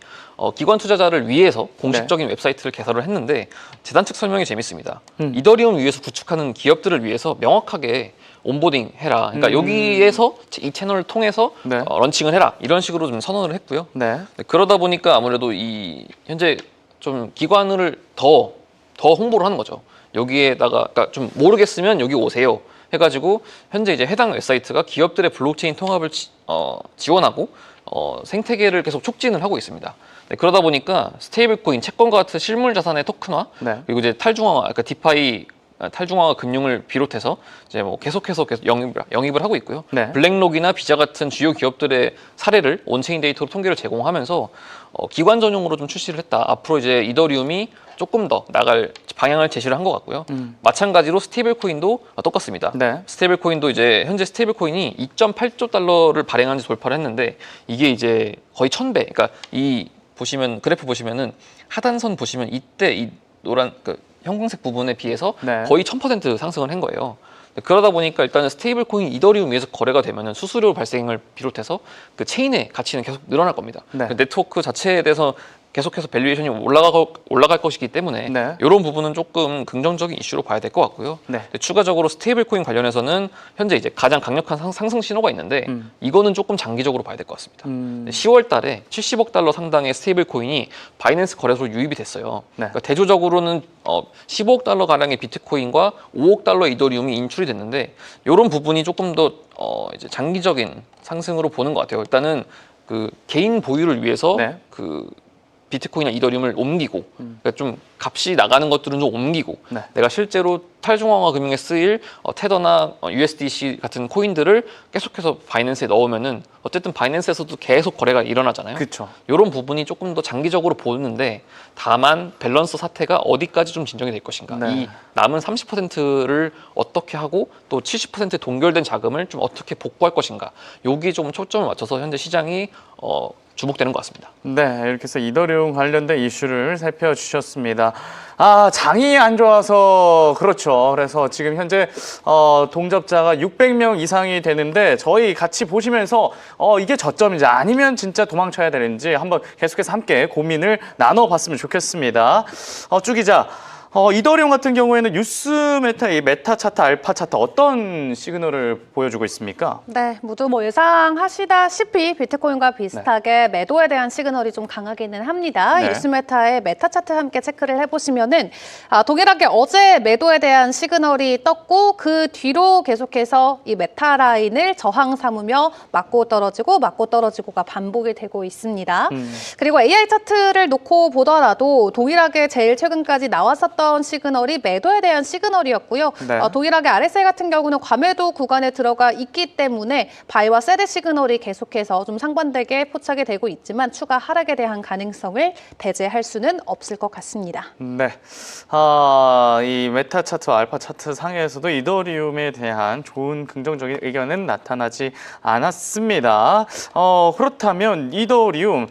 기관 투자자를 위해서 공식적인 웹사이트를 개설을 했는데 재단 측 설명이 재밌습니다. 이더리움 위에서 구축하는 기업들을 위해서 명확하게 온보딩 해라. 그러니까 여기에서 이 채널을 통해서 네. 런칭을 해라. 이런 식으로 좀 선언을 했고요. 네. 네, 그러다 보니까 아무래도 이 현재 좀 기관을 더 홍보를 하는 거죠. 여기에다가 그러니까 좀 모르겠으면 여기 오세요. 해가지고 현재 이제 해당 웹사이트가 기업들의 블록체인 통합을 지원하고 생태계를 계속 촉진을 하고 있습니다. 네, 그러다 보니까 스테이블코인, 채권과 같은 실물 자산의 토큰화, 네. 그리고 이제 탈중앙화, 그러니까 디파이 탈중앙화 금융을 비롯해서 이제 뭐 계속해서 영입을 하고 있고요. 네. 블랙록이나 비자 같은 주요 기업들의 사례를 온체인 데이터로 통계를 제공하면서 기관 전용으로 좀 출시를 했다. 앞으로 이제 이더리움이 조금 더 나갈 방향을 제시를 한 것 같고요. 마찬가지로 스테이블코인도 똑같습니다. 네. 스테이블코인도 이제 현재 스테이블코인이 2.8조 달러를 발행한 지 돌파를 했는데 이게 이제 거의 1000배. 그러니까 이 보시면 그래프 보시면은 하단선 보시면 이때 이 노란 형광색 부분에 비해서 네. 거의 1000% 상승을 한 거예요. 그러다 보니까 일단은 스테이블 코인 이더리움 위에서 거래가 되면은 수수료 발생을 비롯해서 그 체인의 가치는 계속 늘어날 겁니다. 네. 그 네트워크 자체에 대해서 계속해서 밸류에이션이 올라갈 것이기 때문에 네. 이런 부분은 조금 긍정적인 이슈로 봐야 될 것 같고요. 네. 추가적으로 스테이블 코인 관련해서는 현재 이제 가장 강력한 상승 신호가 있는데 이거는 조금 장기적으로 봐야 될 것 같습니다. 10월 달에 70억 달러 상당의 스테이블 코인이 바이낸스 거래소로 유입이 됐어요. 네. 그러니까 대조적으로는 15억 달러 가량의 비트코인과 5억 달러 이더리움이 인출이 됐는데 이런 부분이 조금 더 이제 장기적인 상승으로 보는 것 같아요. 일단은 그 개인 보유를 위해서 네. 그 비트코인이나 이더리움을 옮기고 그러니까 좀 값이 나가는 것들은 좀 옮기고 네. 내가 실제로 탈중앙화 금융에 쓰일 테더나 USDC 같은 코인들을 계속해서 바이낸스에 넣으면은 어쨌든 바이낸스에서도 계속 거래가 일어나잖아요. 그렇죠. 이런 부분이 조금 더 장기적으로 보는데 다만 밸런스 사태가 어디까지 좀 진정이 될 것인가. 네. 이 남은 30%를 어떻게 하고 또 70% 동결된 자금을 좀 어떻게 복구할 것인가. 여기에 좀 초점을 맞춰서 현재 시장이 주목되는 것 같습니다. 네, 이렇게 해서 이더리움 관련된 이슈를 살펴주셨습니다. 장이 안 좋아서 그렇죠. 그래서 지금 현재 동접자가 600명 이상이 되는데 저희 같이 보시면서 이게 저점인지 아니면 진짜 도망쳐야 되는지 한번 계속해서 함께 고민을 나눠봤으면 좋겠습니다. 쭈 기자. 이더리움 같은 경우에는 뉴스 메타, 이 메타 차트, 알파 차트 어떤 시그널을 보여주고 있습니까? 네, 모두 뭐 예상하시다시피 비트코인과 비슷하게 매도에 대한 시그널이 좀 강하기는 합니다. 네. 뉴스메타의 메타 차트 함께 체크를 해보시면은 동일하게 어제 매도에 대한 시그널이 떴고 그 뒤로 계속해서 이 메타 라인을 저항 삼으며 맞고 떨어지고가 반복이 되고 있습니다. 그리고 AI 차트를 놓고 보더라도 동일하게 제일 최근까지 나왔었던 시그널이 매도에 대한 시그널이었고요. 네. 동일하게 RSI 같은 경우는 과매도 구간에 들어가 있기 때문에 바이와 세대 시그널이 계속해서 좀 상반되게 포착이 되고 있지만 추가 하락에 대한 가능성을 배제할 수는 없을 것 같습니다. 네. 이 메타 차트와 알파 차트 상에서도 이더리움에 대한 좋은 긍정적인 의견은 나타나지 않았습니다. 그렇다면 이더리움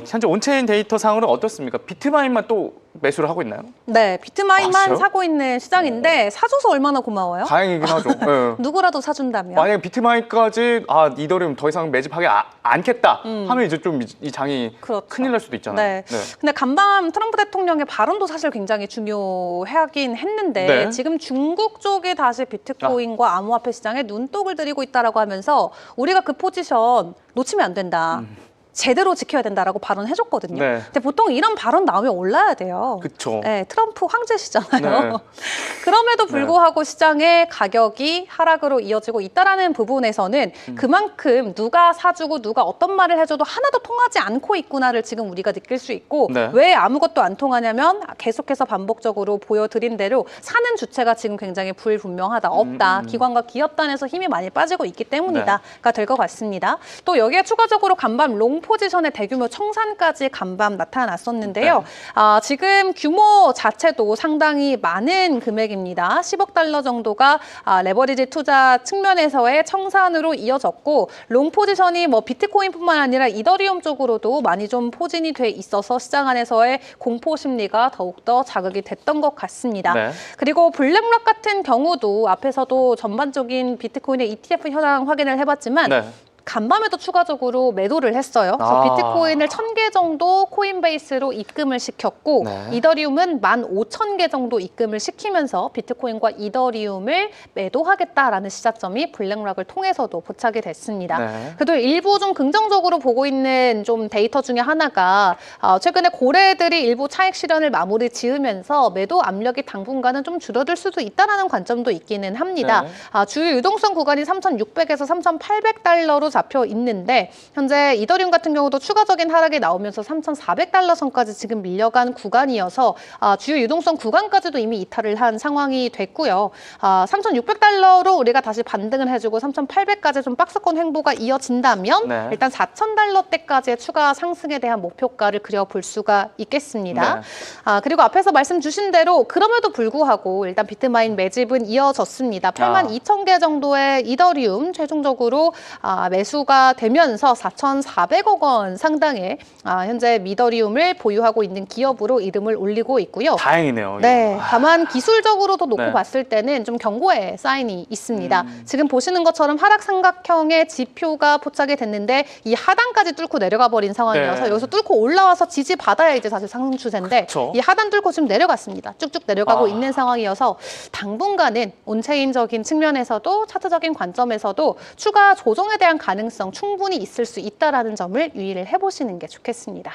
현재 온체인 데이터 상으로는 어떻습니까? 비트마인만 또 매수를 하고 있나요? 네, 비트마인만 진짜요? 사고 있는 시장인데 사줘서 얼마나 고마워요? 다행이긴 하죠. 네. 누구라도 사준다면. 만약에 비트마인까지 이더리움 더 이상 매집하지 않겠다 하면 이제 좀 이 장이 그렇죠. 큰일 날 수도 있잖아요. 네. 근데 간밤 트럼프 대통령의 발언도 사실 굉장히 중요하긴 했는데 네. 지금 중국 쪽이 다시 비트코인과 암호화폐 시장에 눈독을 들이고 있다라고 하면서 우리가 그 포지션 놓치면 안 된다. 제대로 지켜야 된다라고 발언해줬거든요. 네. 근데 보통 이런 발언 나오면 올라야 돼요. 그쵸. 네, 트럼프 황제시잖아요. 네. 그럼에도 불구하고 시장의 가격이 하락으로 이어지고 있다라는 부분에서는 그만큼 누가 사주고 누가 어떤 말을 해줘도 하나도 통하지 않고 있구나를 지금 우리가 느낄 수 있고 네. 왜 아무것도 안 통하냐면 계속해서 반복적으로 보여드린 대로 사는 주체가 지금 굉장히 불분명하다, 없다. 기관과 기업단에서 힘이 많이 빠지고 있기 때문이다가 될 것 같습니다. 또 여기에 추가적으로 간밤 롱 포지션의 대규모 청산까지 간밤 나타났었는데요. 지금 규모 자체도 상당히 많은 금액입니다. 10억 달러 정도가 레버리지 투자 측면에서의 청산으로 이어졌고 롱 포지션이 뭐 비트코인뿐만 아니라 이더리움 쪽으로도 많이 좀 포진이 돼 있어서 시장 안에서의 공포 심리가 더욱더 자극이 됐던 것 같습니다. 네. 그리고 블랙락 같은 경우도 앞에서도 전반적인 비트코인의 ETF 현황 확인을 해봤지만 네. 간밤에도 추가적으로 매도를 했어요. 그래서 비트코인을 1,000개 정도 코인베이스로 입금을 시켰고 네. 이더리움은 15,000개 정도 입금을 시키면서 비트코인과 이더리움을 매도하겠다라는 시사점이 블랙락을 통해서도 포착이 됐습니다. 네. 그래도 일부 좀 긍정적으로 보고 있는 좀 데이터 중에 하나가 최근에 고래들이 일부 차익 실현을 마무리 지으면서 매도 압력이 당분간은 좀 줄어들 수도 있다는 관점도 있기는 합니다. 네. 주요 유동성 구간이 3,600에서 3,800달러로 잡혀 있는데 현재 이더리움 같은 경우도 추가적인 하락이 나오면서 3,400달러 선까지 지금 밀려간 구간이어서 주요 유동성 구간까지도 이미 이탈을 한 상황이 됐고요. 3,600달러로 우리가 다시 반등을 해주고 3,800까지 좀 박스권 횡보가 이어진다면 네. 일단 4,000달러대까지의 추가 상승에 대한 목표가를 그려볼 수가 있겠습니다. 네. 그리고 앞에서 말씀 주신 대로 그럼에도 불구하고 일단 비트마인 매집은 이어졌습니다. 82,000개 정도의 이더리움 최종적으로 매수가 되면서 4,400억 원 상당의 현재 미더리움을 보유하고 있는 기업으로 이름을 올리고 있고요. 다행이네요. 네, 이거. 다만 기술적으로도 놓고 네. 봤을 때는 좀 경고의 사인이 있습니다. 지금 보시는 것처럼 하락 삼각형의 지표가 포착이 됐는데 이 하단까지 뚫고 내려가 버린 상황이어서 네. 여기서 뚫고 올라와서 지지받아야 이제 다시 상승 추세인데 그쵸. 이 하단 뚫고 지금 내려갔습니다. 쭉쭉 내려가고 있는 상황이어서 당분간은 온체인적인 측면에서도 차트적인 관점에서도 추가 조정에 대한 가능성 충분히 있을 수 있다라는 점을 유의를 해보시는 게 좋겠습니다.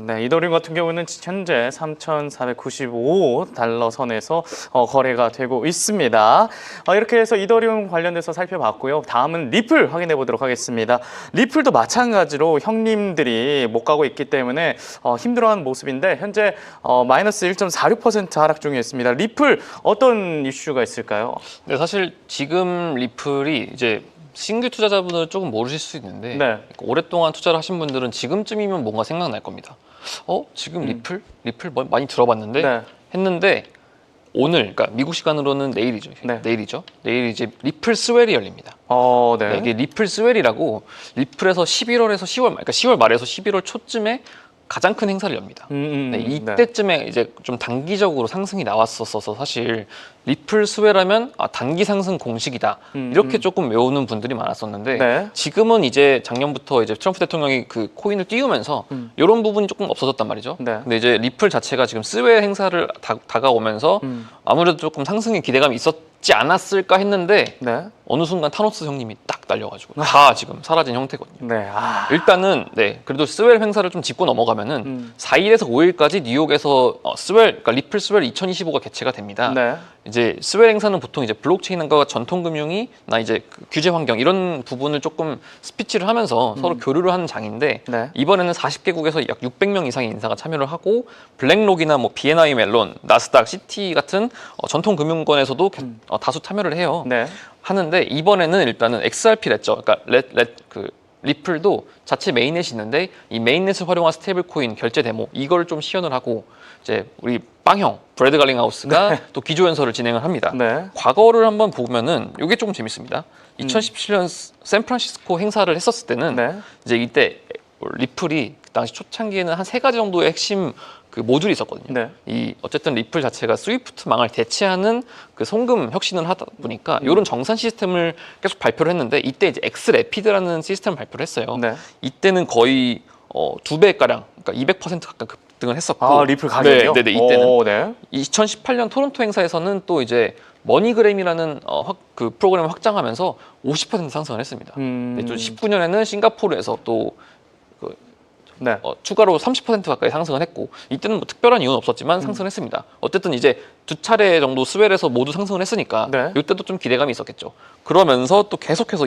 네, 이더리움 같은 경우는 현재 3,495달러 선에서 거래가 되고 있습니다. 이렇게 해서 이더리움 관련돼서 살펴봤고요. 다음은 리플 확인해 보도록 하겠습니다. 리플도 마찬가지로 형님들이 못 가고 있기 때문에 힘들어하는 모습인데 현재 마이너스 1.46% 하락 중에 있습니다. 리플 어떤 이슈가 있을까요? 네, 사실 지금 리플이 이제 신규 투자자분들은 조금 모르실 수 있는데 네. 오랫동안 투자를 하신 분들은 지금쯤이면 뭔가 생각날 겁니다. 지금 리플 많이 들어봤는데 네. 했는데 오늘, 그러니까 미국 시간으로는 내일이죠. 네. 내일 이제 리플 스웰이 열립니다. 네. 네, 이게 리플 스웰이라고 리플에서 11월에서 10월 말, 그러니까 10월 말에서 11월 초쯤에 가장 큰 행사를 엽니다. 네, 이때쯤에 이제 좀 단기적으로 상승이 나왔었어서 사실 리플 스웰하면 단기 상승 공식이다 이렇게 조금 외우는 분들이 많았었는데 네. 지금은 이제 작년부터 이제 트럼프 대통령이 그 코인을 띄우면서 이런 부분이 조금 없어졌단 말이죠. 네. 근데 이제 리플 자체가 지금 스웰 행사를 다가오면서 아무래도 조금 상승의 기대감이 있었지 않았을까 했는데 네. 어느 순간 타노스 형님이 딱 날려가지고 다 지금 사라진 형태거든요. 네. 일단은 그래도 스웰 행사를 좀 짚고 넘어가면은 4일에서 5일까지 뉴욕에서 그러니까 리플 스웰 2025가 개최가 됩니다. 네. 이제 스웰 행사는 보통 이제 블록체인과 전통 금융이나 이제 그 규제 환경 이런 부분을 조금 스피치를 하면서 서로 교류를 하는 장인데 네. 이번에는 40개국에서 약 600명 이상의 인사가 참여를 하고 블랙록이나 뭐 BNI 멜론, 나스닥, 시티 같은 전통 금융권에서도 다수 참여를 해요. 네. 하는데 이번에는 일단은 XRP 렛저, 그러니까 리플도 자체 메인넷이 있는데 이 메인넷을 활용한 스테이블 코인 결제 데모 이걸 좀 시연을 하고 이제 우리 빵형 브래드 갈링하우스가 또 기조 연설을 진행을 합니다. 네. 과거를 한번 보면은 이게 조금 재밌습니다. 2017년 샌프란시스코 행사를 했었을 때는 네. 이제 이때 리플이 그 당시 초창기에는 한 3가지 정도의 핵심 그 모듈이 있었거든요. 네. 이 어쨌든 리플 자체가 스위프트망을 대체하는 그 송금 혁신을 하다 보니까 이런 정산 시스템을 계속 발표를 했는데 이때 이제 엑스래피드라는 시스템을 발표를 했어요. 네. 이때는 거의 2배 가량, 그러니까 200% 가까이 급등을 했었고. 리플 가격이요? 네, 이때는. 네. 2018년 토론토 행사에서는 또 이제 머니그램이라는 그 프로그램을 확장하면서 50% 상승을 했습니다. 네, 또 19년에는 싱가포르에서 또 네. 추가로 30% 가까이 상승을 했고 이때는 뭐 특별한 이유는 없었지만 상승을 했습니다. 어쨌든 이제 두 차례 정도 스웰에서 모두 상승을 했으니까 네. 이때도 좀 기대감이 있었겠죠. 그러면서 또 계속해서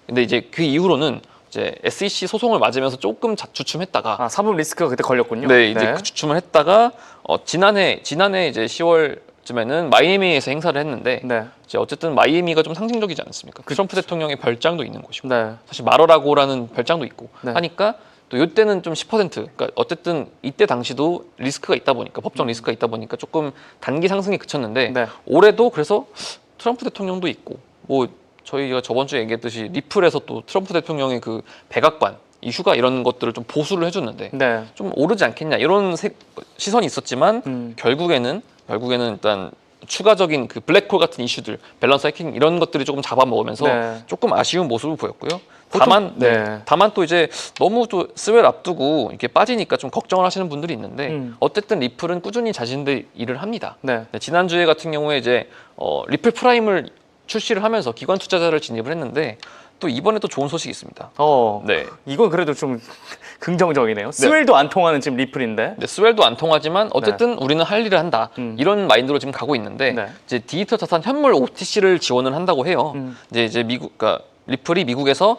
근데 이제 그 이후로는 이제 SEC 소송을 맞으면서 조금 주춤했다가 사법 리스크가 그때 걸렸군요. 네, 이제 그 주춤을 했다가 지난해 이제 10월쯤에는 마이애미에서 행사를 했는데 네. 이제 어쨌든 마이애미가 좀 상징적이지 않습니까? 트럼프 대통령의 별장도 있는 곳이고 네. 사실 마러라고라는 별장도 있고 네. 하니까 또 이때는 좀 10% 그러니까 어쨌든 이때 당시도 리스크가 있다 보니까 법정 리스크가 있다 보니까 조금 단기 상승이 그쳤는데 네. 올해도 그래서 트럼프 대통령도 있고 뭐 저희가 저번 주에 얘기했듯이 리플에서 또 트럼프 대통령의 그 백악관 이슈가 이런 것들을 좀 보수를 해줬는데 네. 좀 오르지 않겠냐 이런 시선이 있었지만 결국에는 일단 추가적인 그 블랙홀 같은 이슈들, 밸런스 해킹 이런 것들이 조금 잡아먹으면서 네. 조금 아쉬운 모습을 보였고요. 보통- 다만 또 이제 너무 또 스웰 앞두고 이렇게 빠지니까 좀 걱정을 하시는 분들이 있는데 어쨌든 리플은 꾸준히 자신들 일을 합니다. 네. 지난주에 같은 경우에 이제 리플 프라임을 출시를 하면서 기관 투자자를 진입을 했는데 또 이번에 또 좋은 소식이 있습니다. 네. 이건 그래도 좀 긍정적이네요. 스웰도 안 통하는 지금 리플인데. 네, 스웰도 안 통하지만 어쨌든 우리는 할 일을 한다. 이런 마인드로 지금 가고 있는데 네. 이제 디지털 자산 현물 OTC를 지원을 한다고 해요. 이제 그러니까 리플이 미국에서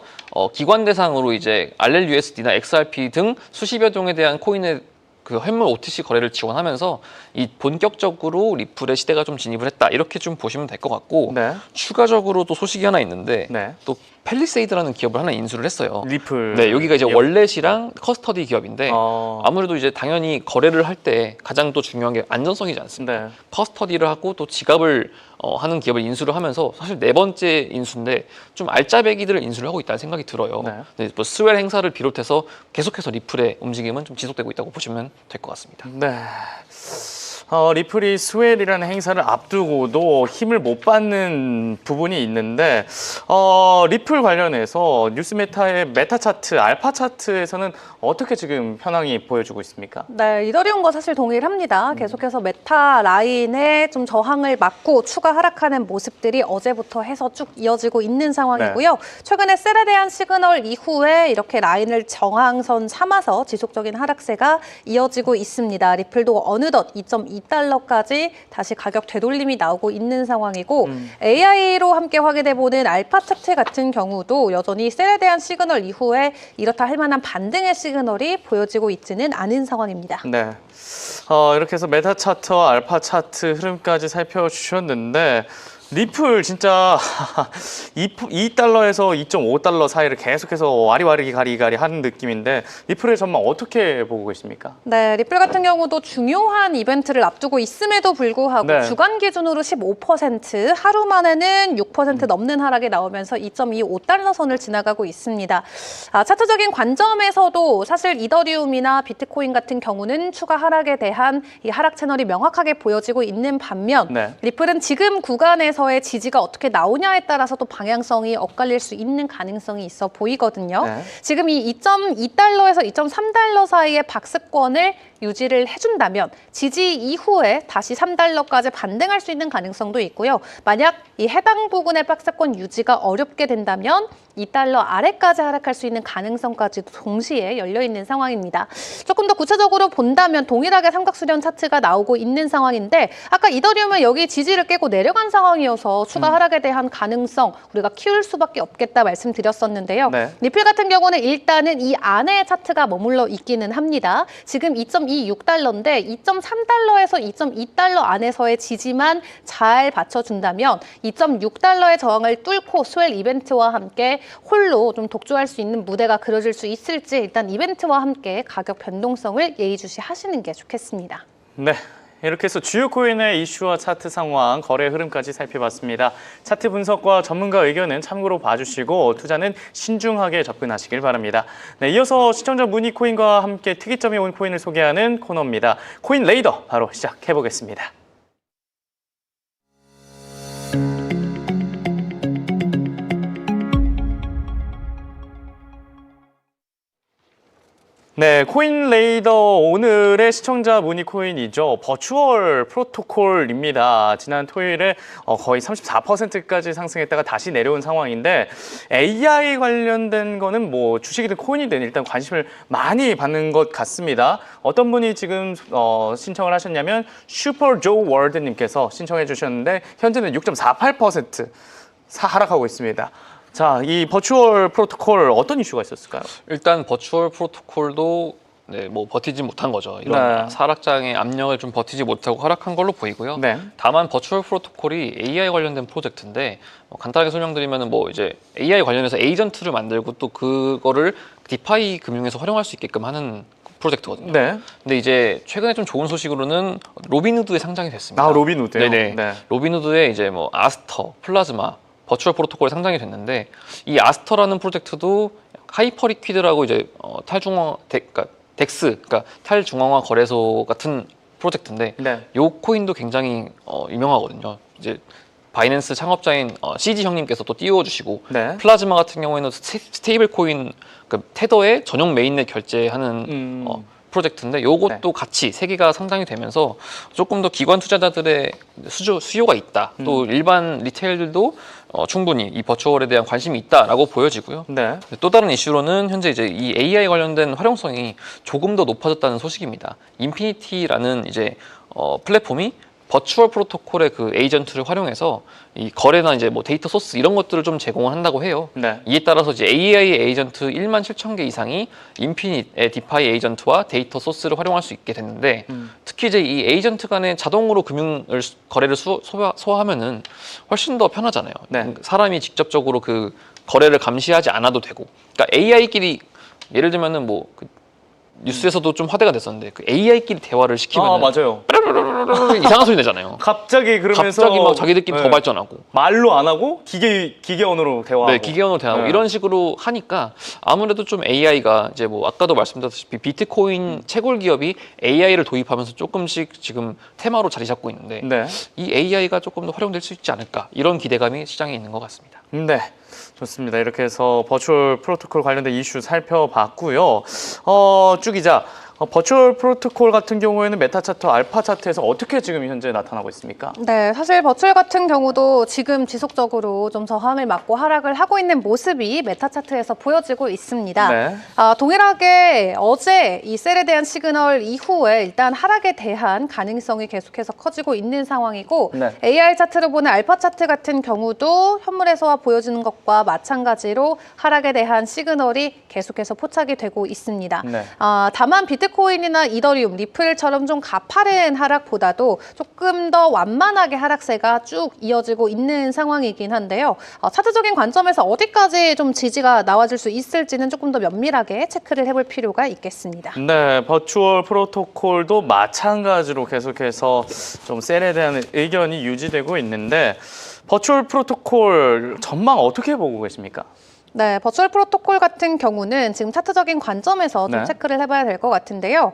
기관 대상으로 이제 RLUSD나 XRP 등 수십여 종에 대한 코인의 그 현물 OTC 거래를 지원하면서 이 본격적으로 리플의 시대가 좀 진입을 했다. 이렇게 좀 보시면 될 것 같고 네. 추가적으로 또 소식이 하나 있는데 네. 또 펠리세이드라는 기업을 하나 인수를 했어요. 리플. 네, 여기가 이제 기업. 월렛이랑 커스터디 기업인데 어. 아무래도 이제 당연히 거래를 할 때 가장 또 중요한 게 안전성이지 않습니까? 네. 커스터디를 하고 또 지갑을 하는 기업을 인수를 하면서 사실 네 번째 인수인데 좀 알짜배기들을 인수를 하고 있다는 생각이 들어요. 네. 네, 뭐 스웰 행사를 비롯해서 계속해서 리플의 움직임은 좀 지속되고 있다고 보시면 될 것 같습니다. 네. 리플이 스웰이라는 행사를 앞두고도 힘을 못 받는 부분이 있는데 리플 관련해서 뉴스메타의 메타 차트, 알파 차트에서는 어떻게 지금 현황이 보여주고 있습니까? 네, 이더리움과 사실 동일합니다. 계속해서 메타 라인에 좀 저항을 막고 추가 하락하는 모습들이 어제부터 해서 쭉 이어지고 있는 상황이고요. 최근에 셀에 대한 시그널 이후에 이렇게 라인을 저항선 삼아서 지속적인 하락세가 이어지고 있습니다. 리플도 어느덧 2.2달러까지 다시 가격 되돌림이 나오고 있는 상황이고 AI로 함께 확인해보는 알파 차트 같은 경우도 여전히 셀에 대한 시그널 이후에 이렇다 할 만한 반등의 시그널이 보여지고 있지는 않은 상황입니다. 네. 이렇게 해서 메타 차트와 알파 차트 흐름까지 살펴주셨는데 리플 진짜 2달러에서 2.5달러 사이를 계속해서 와리와리 가리가리 하는 느낌인데 리플의 전망 어떻게 보고 계십니까? 네, 리플 같은 경우도 중요한 이벤트를 앞두고 있음에도 불구하고 네. 주간 기준으로 15%, 하루 만에는 6% 넘는 하락이 나오면서 2.25달러 선을 지나가고 있습니다. 차트적인 관점에서도 사실 이더리움이나 비트코인 같은 경우는 추가 하락에 대한 이 하락 채널이 명확하게 보여지고 있는 반면 네. 리플은 지금 구간에서의 지지가 어떻게 나오냐에 따라서 또 방향성이 엇갈릴 수 있는 가능성이 있어 보이거든요. 네. 지금 이 2.2달러에서 2.3달러 사이의 박스권을 유지를 해준다면 지지 이후에 다시 3달러까지 반등할 수 있는 가능성도 있고요. 만약 이 해당 부분의 박스권 유지가 어렵게 된다면 2달러 아래까지 하락할 수 있는 가능성까지도 동시에 열려있는 상황입니다. 조금 더 구체적으로 본다면 동일하게 삼각수렴 차트가 나오고 있는 상황인데 아까 이더리움은 여기 지지를 깨고 내려간 상황이어서 추가 하락에 대한 가능성 우리가 키울 수밖에 없겠다 말씀드렸었는데요. 네. 리플 같은 경우는 일단은 이 안에 차트가 머물러 있기는 합니다. 지금 2.26달러인데 2.3달러에서 2.2달러 안에서의 지지만 잘 받쳐준다면 2.6달러의 저항을 뚫고 스웰 이벤트와 함께 홀로 좀 독주할 수 있는 무대가 그려질 수 있을지 일단 이벤트와 함께 가격 변동성을 예의주시하시는 게 좋겠습니다. 네. 이렇게 해서 주요 코인의 이슈와 차트 상황, 거래 흐름까지 살펴봤습니다. 차트 분석과 전문가 의견은 참고로 봐주시고 투자는 신중하게 접근하시길 바랍니다. 네, 이어서 시청자 문의 코인과 함께 특이점이 온 코인을 소개하는 코너입니다. 코인 레이더 바로 시작해보겠습니다. 네, 코인레이더 오늘의 시청자 문의 코인이죠. 버추얼 프로토콜입니다. 지난 토요일에 거의 34%까지 상승했다가 다시 내려온 상황인데 AI 관련된 거는 뭐 주식이든 코인이든 일단 관심을 많이 받는 것 같습니다. 어떤 분이 지금 신청을 하셨냐면 슈퍼조 월드님께서 신청해 주셨는데 현재는 6.48% 하락하고 있습니다. 자, 이 버추얼 프로토콜 어떤 이슈가 있었을까요? 일단 버추얼 프로토콜도 뭐 버티지 못한 거죠. 이런 네. 하락장의 압력을 좀 버티지 못하고 하락한 걸로 보이고요. 네. 다만 버추얼 프로토콜이 AI 관련된 프로젝트인데 간단하게 설명드리면 뭐 이제 AI 관련해서 에이전트를 만들고 또 그거를 디파이 금융에서 활용할 수 있게끔 하는 프로젝트거든요. 네. 근데 이제 최근에 좀 좋은 소식으로는 로빈후드에 상장이 됐습니다. 아, 로빈후드요? 네네. 네. 로빈후드에 이제 뭐 아스터, 플라즈마, 버추얼 프로토콜이 상장이 됐는데 이 아스터라는 프로젝트도 하이퍼리퀴드라고 이제 그러니까 덱스, 그러니까 탈중앙화 거래소 같은 프로젝트인데 네. 요 코인도 굉장히 유명하거든요. 이제 바이낸스 창업자인 CG 형님께서 또 띄워주시고 네. 플라즈마 같은 경우에는 스테이블 코인, 그러니까 테더에 전용 메인넷 결제하는 프로젝트인데 요것도 같이 세 개가 상장이 되면서 조금 더 기관 투자자들의 수요가 있다. 또 일반 리테일들도 충분히 이 버추얼에 대한 관심이 있다라고 보여지고요. 네. 또 다른 이슈로는 현재 이제 이 AI 관련된 활용성이 조금 더 높아졌다는 소식입니다. 인피니티라는 이제 플랫폼이 버추얼 프로토콜의 그 에이전트를 활용해서 이 거래나 이제 뭐 데이터 소스 이런 것들을 좀 제공을 한다고 해요. 네. 이에 따라서 이제 AI 에이전트 17,000개 이상이 인피닛의 디파이 에이전트와 데이터 소스를 활용할 수 있게 됐는데 특히 이제 이 에이전트 간에 자동으로 거래를 소화하면은 훨씬 더 편하잖아요. 네. 사람이 직접적으로 그 거래를 감시하지 않아도 되고, 그러니까 AI끼리 예를 들면은 뭐 뉴스에서도 좀 화제가 됐었는데 그 AI끼리 대화를 시키면 아, 맞아요. 이상한 소리 내잖아요. 갑자기 그러면서 갑자기 막 자기들끼리 네. 더 발전하고 말로 안 하고 기계 언어로 대화하고. 네, 기계언어로 대화하고 네. 이런 식으로 하니까 아무래도 좀 AI가 이제 뭐 아까도 말씀드렸다시피 비트코인 채굴 기업이 AI를 도입하면서 조금씩 지금 테마로 자리 잡고 있는데 네. 이 AI가 조금 더 활용될 수 있지 않을까 이런 기대감이 시장에 있는 것 같습니다. 네. 좋습니다. 이렇게 해서 버추얼 프로토콜 관련된 이슈 살펴봤고요. 쭉 기자, 버추얼 프로토콜 같은 경우에는 메타 차트, 알파 차트에서 어떻게 지금 현재 나타나고 있습니까? 네, 사실 버추얼 같은 경우도 지금 지속적으로 좀 저항을 맞고 하락을 하고 있는 모습이 메타 차트에서 보여지고 있습니다. 네. 동일하게 어제 이 셀에 대한 시그널 이후에 일단 하락에 대한 가능성이 계속해서 커지고 있는 상황이고 네. AI 차트로 보는 알파 차트 같은 경우도 현물에서 보여지는 것과 마찬가지로 하락에 대한 시그널이 계속해서 포착이 되고 있습니다. 네. 다만 비트코인이나 이더리움, 리플처럼 좀 가파른 하락보다도 조금 더 완만하게 하락세가 쭉 이어지고 있는 상황이긴 한데요. 차트적인 관점에서 어디까지 좀 지지가 나와줄 수 있을지는 조금 더 면밀하게 체크를 해볼 필요가 있겠습니다. 네, 버추얼 프로토콜도 마찬가지로 계속해서 좀 셀에 대한 의견이 유지되고 있는데 버추얼 프로토콜 전망 어떻게 보고 계십니까? 네, 버추얼 프로토콜 같은 경우는 지금 차트적인 관점에서 좀 네. 체크를 해봐야 될 것 같은데요.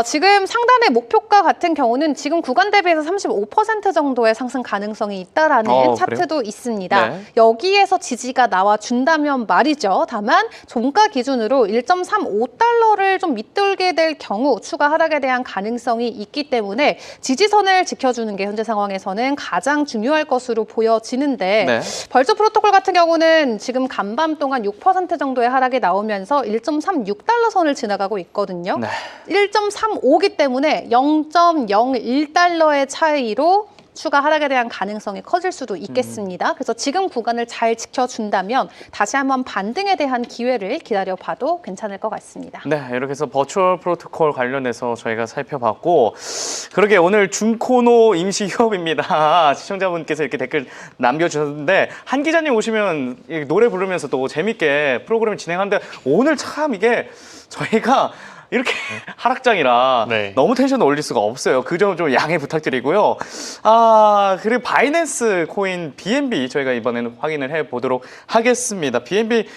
지금 상단의 목표가 같은 경우는 지금 구간 대비해서 35% 정도의 상승 가능성이 있다라는 차트도 그래요? 있습니다. 네. 여기에서 지지가 나와준다면 말이죠. 다만 종가 기준으로 1.35달러를 좀 밑돌게 될 경우 추가 하락에 대한 가능성이 있기 때문에 지지선을 지켜주는 게 현재 상황에서는 가장 중요할 것으로 보여지는데 네. 벌처 프로토콜 같은 경우는 지금 간밤 동안 6% 정도의 하락이 나오면서 1.36달러 선을 지나가고 있거든요. 네. 1.35기 때문에 0.01달러의 차이로 추가 하락에 대한 가능성이 커질 수도 있겠습니다. 그래서 지금 구간을 잘 지켜준다면 다시 한번 반등에 대한 기회를 기다려봐도 괜찮을 것 같습니다. 네, 이렇게 해서 버추얼 프로토콜 관련해서 저희가 살펴봤고 그러게 오늘 중코노 임시 휴업입니다. 시청자분께서 이렇게 댓글 남겨주셨는데 한 기자님 오시면 노래 부르면서 또 재밌게 프로그램을 진행하는데 오늘 참 이게 저희가 이렇게 하락장이라 네. 너무 텐션 올릴 수가 없어요. 그 점 좀 양해 부탁드리고요. 그리고 바이낸스 코인 BNB 저희가 이번에는 확인을 해보도록 하겠습니다. BNB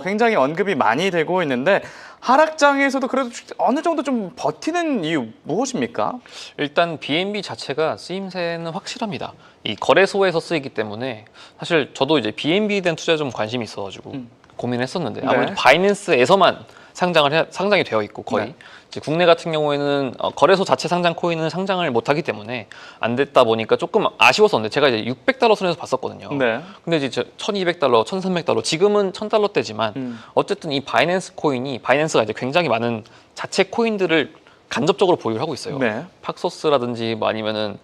굉장히 언급이 많이 되고 있는데 하락장에서도 그래도 어느 정도 좀 버티는 이유 무엇입니까? 일단 BNB 자체가 쓰임새는 확실합니다. 이 거래소에서 쓰이기 때문에 사실 저도 이제 BNB에 대한 투자에 좀 관심이 있어가지고 고민했었는데 아무래도 네. 바이낸스에서만 상장이 되어 있고 거의. 네. 이제 국내 같은 경우에는 거래소 자체 상장 코인은 상장을 못하기 때문에 안 됐다 보니까 조금 아쉬웠었는데 제가 이제 $600 선에서 봤었거든요. 네. 근데 이제 $1,200, $1,300, 지금은 $1,000대지만 어쨌든 이 바이낸스 코인이 바이낸스가 이제 굉장히 많은 자체 코인들을 간접적으로 보유를 하고 있어요. 네. 팍소스라든지 뭐 아니면은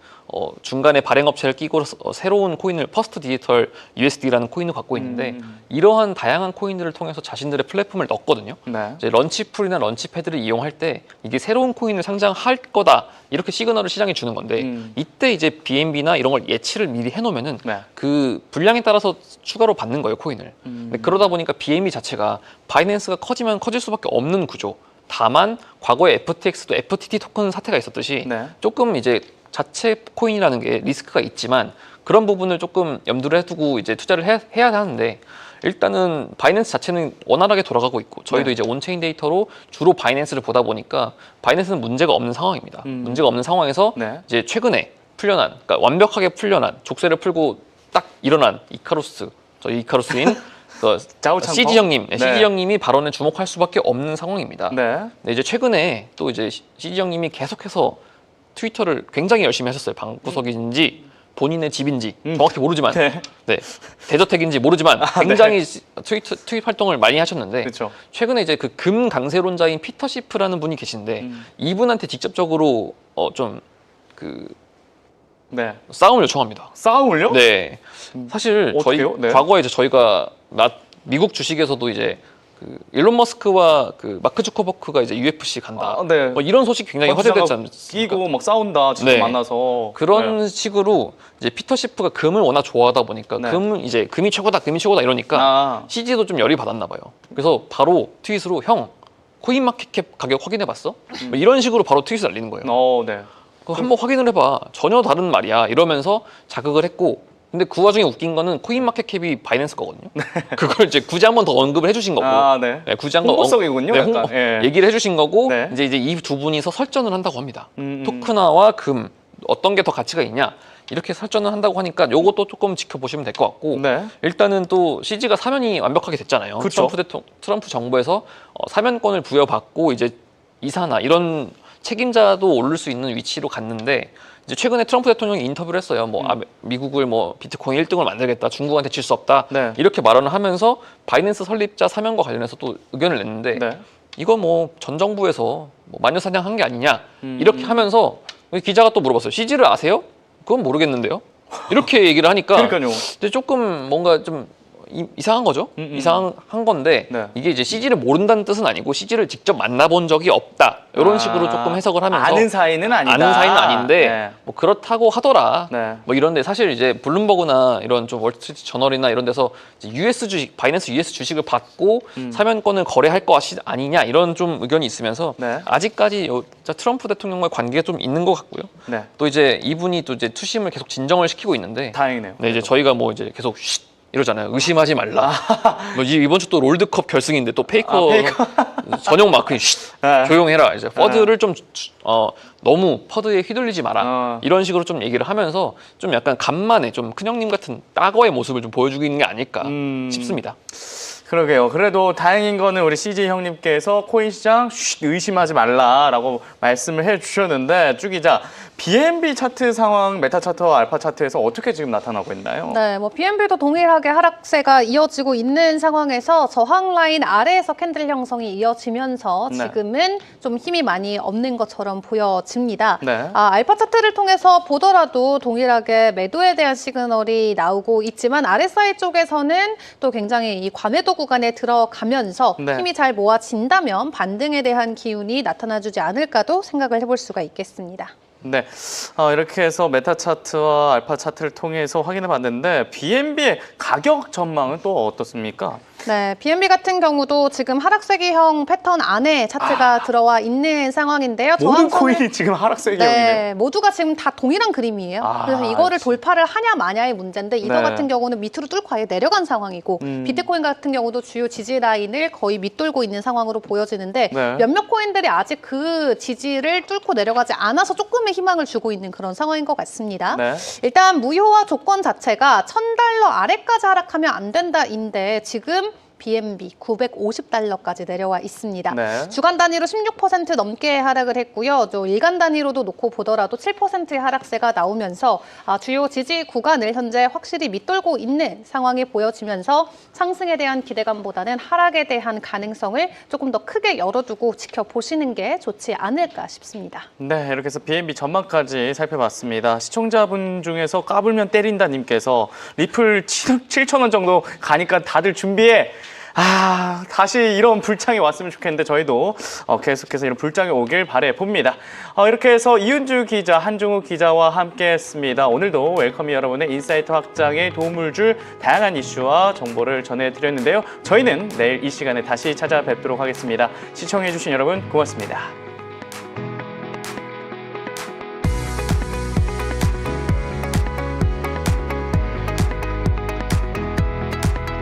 중간에 발행업체를 끼고 새로운 코인을 퍼스트 디지털 USD라는 코인을 갖고 있는데 이러한 다양한 코인들을 통해서 자신들의 플랫폼을 넣었거든요. 네. 이제 런치풀이나 런치패드를 이용할 때 이게 새로운 코인을 상장할 거다 이렇게 시그널을 시장에 주는 건데 이때 이제 BNB나 이런 걸 예치를 미리 해놓으면은 네. 그 분량에 따라서 추가로 받는 거예요 코인을. 근데 그러다 보니까 BNB 자체가 바이낸스가 커지면 커질 수밖에 없는 구조. 다만 과거에 FTX도 FTT 토큰 사태가 있었듯이 네. 조금 이제 자체 코인이라는 게 리스크가 있지만 그런 부분을 조금 염두를 해두고 이제 투자를 해야 하는데 일단은 바이낸스 자체는 원활하게 돌아가고 있고 저희도 네. 이제 온체인 데이터로 주로 바이낸스를 보다 보니까 바이낸스는 문제가 없는 상황입니다. 문제가 없는 상황에서 네. 이제 최근에 풀려난, 그러니까 완벽하게 풀려난 족쇄를 풀고 딱 일어난 이카루스, 저희 이카루스인 자우창퍼? CG 형님, 네. CG 형님이 발언에 주목할 수밖에 없는 상황입니다. 네. 네, 이제 최근에 또 이제 CG 형님이 계속해서 트위터를 굉장히 열심히 하셨어요. 방구석인지 본인의 집인지 정확히 모르지만, 네. 네, 대저택인지 모르지만 굉장히 트윗 활동을 많이 하셨는데 그렇죠. 최근에 이제 그 금 강세론자인 피터 시프라는 분이 계신데 이분한테 직접적으로 좀 그 네. 싸움을 요청합니다. 싸움을요? 네, 사실 저희 어떡해요? 네. 과거에 이제 저희가 미국 주식에서도 이제 그 일론 머스크와 그 마크 주커버크가 이제 UFC 간다. 아, 네. 뭐 이런 소식 굉장히 화제됐지 않습니까? 끼고 막 싸운다. 진짜 네. 만나서 그런 네. 식으로 이제 피터 시프가 금을 워낙 좋아하다 보니까 네. 금이 최고다, 금이 최고다 이러니까 아. CG도 좀 열이 받았나 봐요. 그래서 바로 트윗으로 형 코인마켓캡 가격 확인해봤어? 뭐 이런 식으로 바로 트윗을 날리는 거예요. 네. 그거 한번 확인을 해봐. 전혀 다른 말이야. 이러면서 자극을 했고 근데 그 와중에 웃긴 거는 코인마켓캡이 바이낸스 거거든요. 그걸 이제 굳이 한 번 더 언급을 해주신 거고 아, 네. 네, 굳이 한번 홍보성이군요, 약간. 예. 얘기를 해주신 거고 네. 이제 이 두 분이서 설전을 한다고 합니다. 토크나와 금 어떤 게 더 가치가 있냐 이렇게 설전을 한다고 하니까 요것도 조금 지켜보시면 될 것 같고 네. 일단은 또 CG가 사면이 완벽하게 됐잖아요. 그쵸. 트럼프 정부에서 사면권을 부여받고 이제 이사나 이런 책임자도 오를 수 있는 위치로 갔는데 이제 최근에 트럼프 대통령이 인터뷰를 했어요. 뭐 미국을 뭐 비트코인 1등을 만들겠다, 중국한테 질 수 없다 네. 이렇게 발언을 하면서 바이낸스 설립자 사면과 관련해서 또 의견을 냈는데 네. 이거 뭐 전 정부에서 뭐 마녀사냥한 게 아니냐 이렇게 하면서 기자가 또 물어봤어요. CG를 아세요? 그건 모르겠는데요. 이렇게 얘기를 하니까 그러니까요. 근데 조금 뭔가 좀 이상한 거죠. 이상한 건데 네. 이게 이제 CG를 모른다는 뜻은 아니고 CG를 직접 만나본 적이 없다. 이런 식으로 조금 해석을 하면서 아는 사이는 아니다. 아는 사이는 아닌데 네. 뭐 그렇다고 하더라. 네. 뭐 이런데 사실 이제 블룸버그나 이런 좀 월스트리트 저널이나 이런 데서 이제 US 주식, 바이낸스 US 주식을 받고 사면권을 거래할 거 아니냐 이런 좀 의견이 있으면서 네. 아직까지 트럼프 대통령과의 관계가 좀 있는 것 같고요. 네. 또 이제 이분이 또 이제 투심을 계속 진정을 시키고 있는데 다행이네요. 네, 이제 저희가 뭐 이제 계속 이러잖아요. 의심하지 말라. 뭐 이번 주 또 롤드컵 결승인데 또 페이커 전용 마크인 네. 조용해라. 이제 퍼드를 좀 너무 퍼드에 휘둘리지 마라. 이런 식으로 좀 얘기를 하면서 좀 약간 간만에 좀 큰형님 같은 따거의 모습을 좀 보여주고 있는 게 아닐까 싶습니다. 그러게요. 그래도 다행인 거는 우리 CJ 형님께서 코인 시장 의심하지 말라라고 말씀을 해주셨는데 쭈 기자, BNB 차트 상황 메타 차트와 알파 차트에서 어떻게 지금 나타나고 있나요? 네, 뭐 BNB도 동일하게 하락세가 이어지고 있는 상황에서 저항 라인 아래에서 캔들 형성이 이어지면서 네. 지금은 좀 힘이 많이 없는 것처럼 보여집니다. 네. 알파 차트를 통해서 보더라도 동일하게 매도에 대한 시그널이 나오고 있지만 RSI 쪽에서는 또 굉장히 이 과매도 구간에 들어가면서 네. 힘이 잘 모아진다면 반등에 대한 기운이 나타나주지 않을까도 생각을 해볼 수가 있겠습니다. 네, 이렇게 해서 메타 차트와 알파 차트를 통해서 확인해 봤는데 BNB의 가격 전망은 또 어떻습니까? 네, BNB 같은 경우도 지금 하락세기형 패턴 안에 차트가 들어와 있는 상황인데요. 모든 저항선을- 코인이 지금 하락세기형이네요. 네, 모두가 지금 다 동일한 그림이에요. 그래서 이거를 돌파를 하냐 마냐의 문제인데 이더 네. 같은 경우는 밑으로 뚫고 아예 내려간 상황이고 비트코인 같은 경우도 주요 지지 라인을 거의 밑돌고 있는 상황으로 보여지는데 네. 몇몇 코인들이 아직 그 지지를 뚫고 내려가지 않아서 조금의 희망을 주고 있는 그런 상황인 것 같습니다. 네. 일단 무효화 조건 자체가 $1,000 아래까지 하락하면 안 된다인데 지금 BNB 950달러까지 내려와 있습니다. 네. 주간 단위로 16% 넘게 하락을 했고요. 또 일간 단위로도 놓고 보더라도 7%의 하락세가 나오면서 주요 지지 구간을 현재 확실히 밑돌고 있는 상황이 보여지면서 상승에 대한 기대감보다는 하락에 대한 가능성을 조금 더 크게 열어두고 지켜보시는 게 좋지 않을까 싶습니다. 네, 이렇게 해서 BNB 전망까지 살펴봤습니다. 시청자분 중에서 까불면 때린다 님께서 리플 7,000원 정도 가니까 다들 준비해. 다시 이런 불장이 왔으면 좋겠는데 저희도 계속해서 이런 불장이 오길 바라봅니다. 이렇게 해서 이은주 기자, 한종우 기자와 함께했습니다. 오늘도 웰컴이 여러분의 인사이트 확장에 도움을 줄 다양한 이슈와 정보를 전해드렸는데요. 저희는 내일 이 시간에 다시 찾아뵙도록 하겠습니다. 시청해주신 여러분 고맙습니다.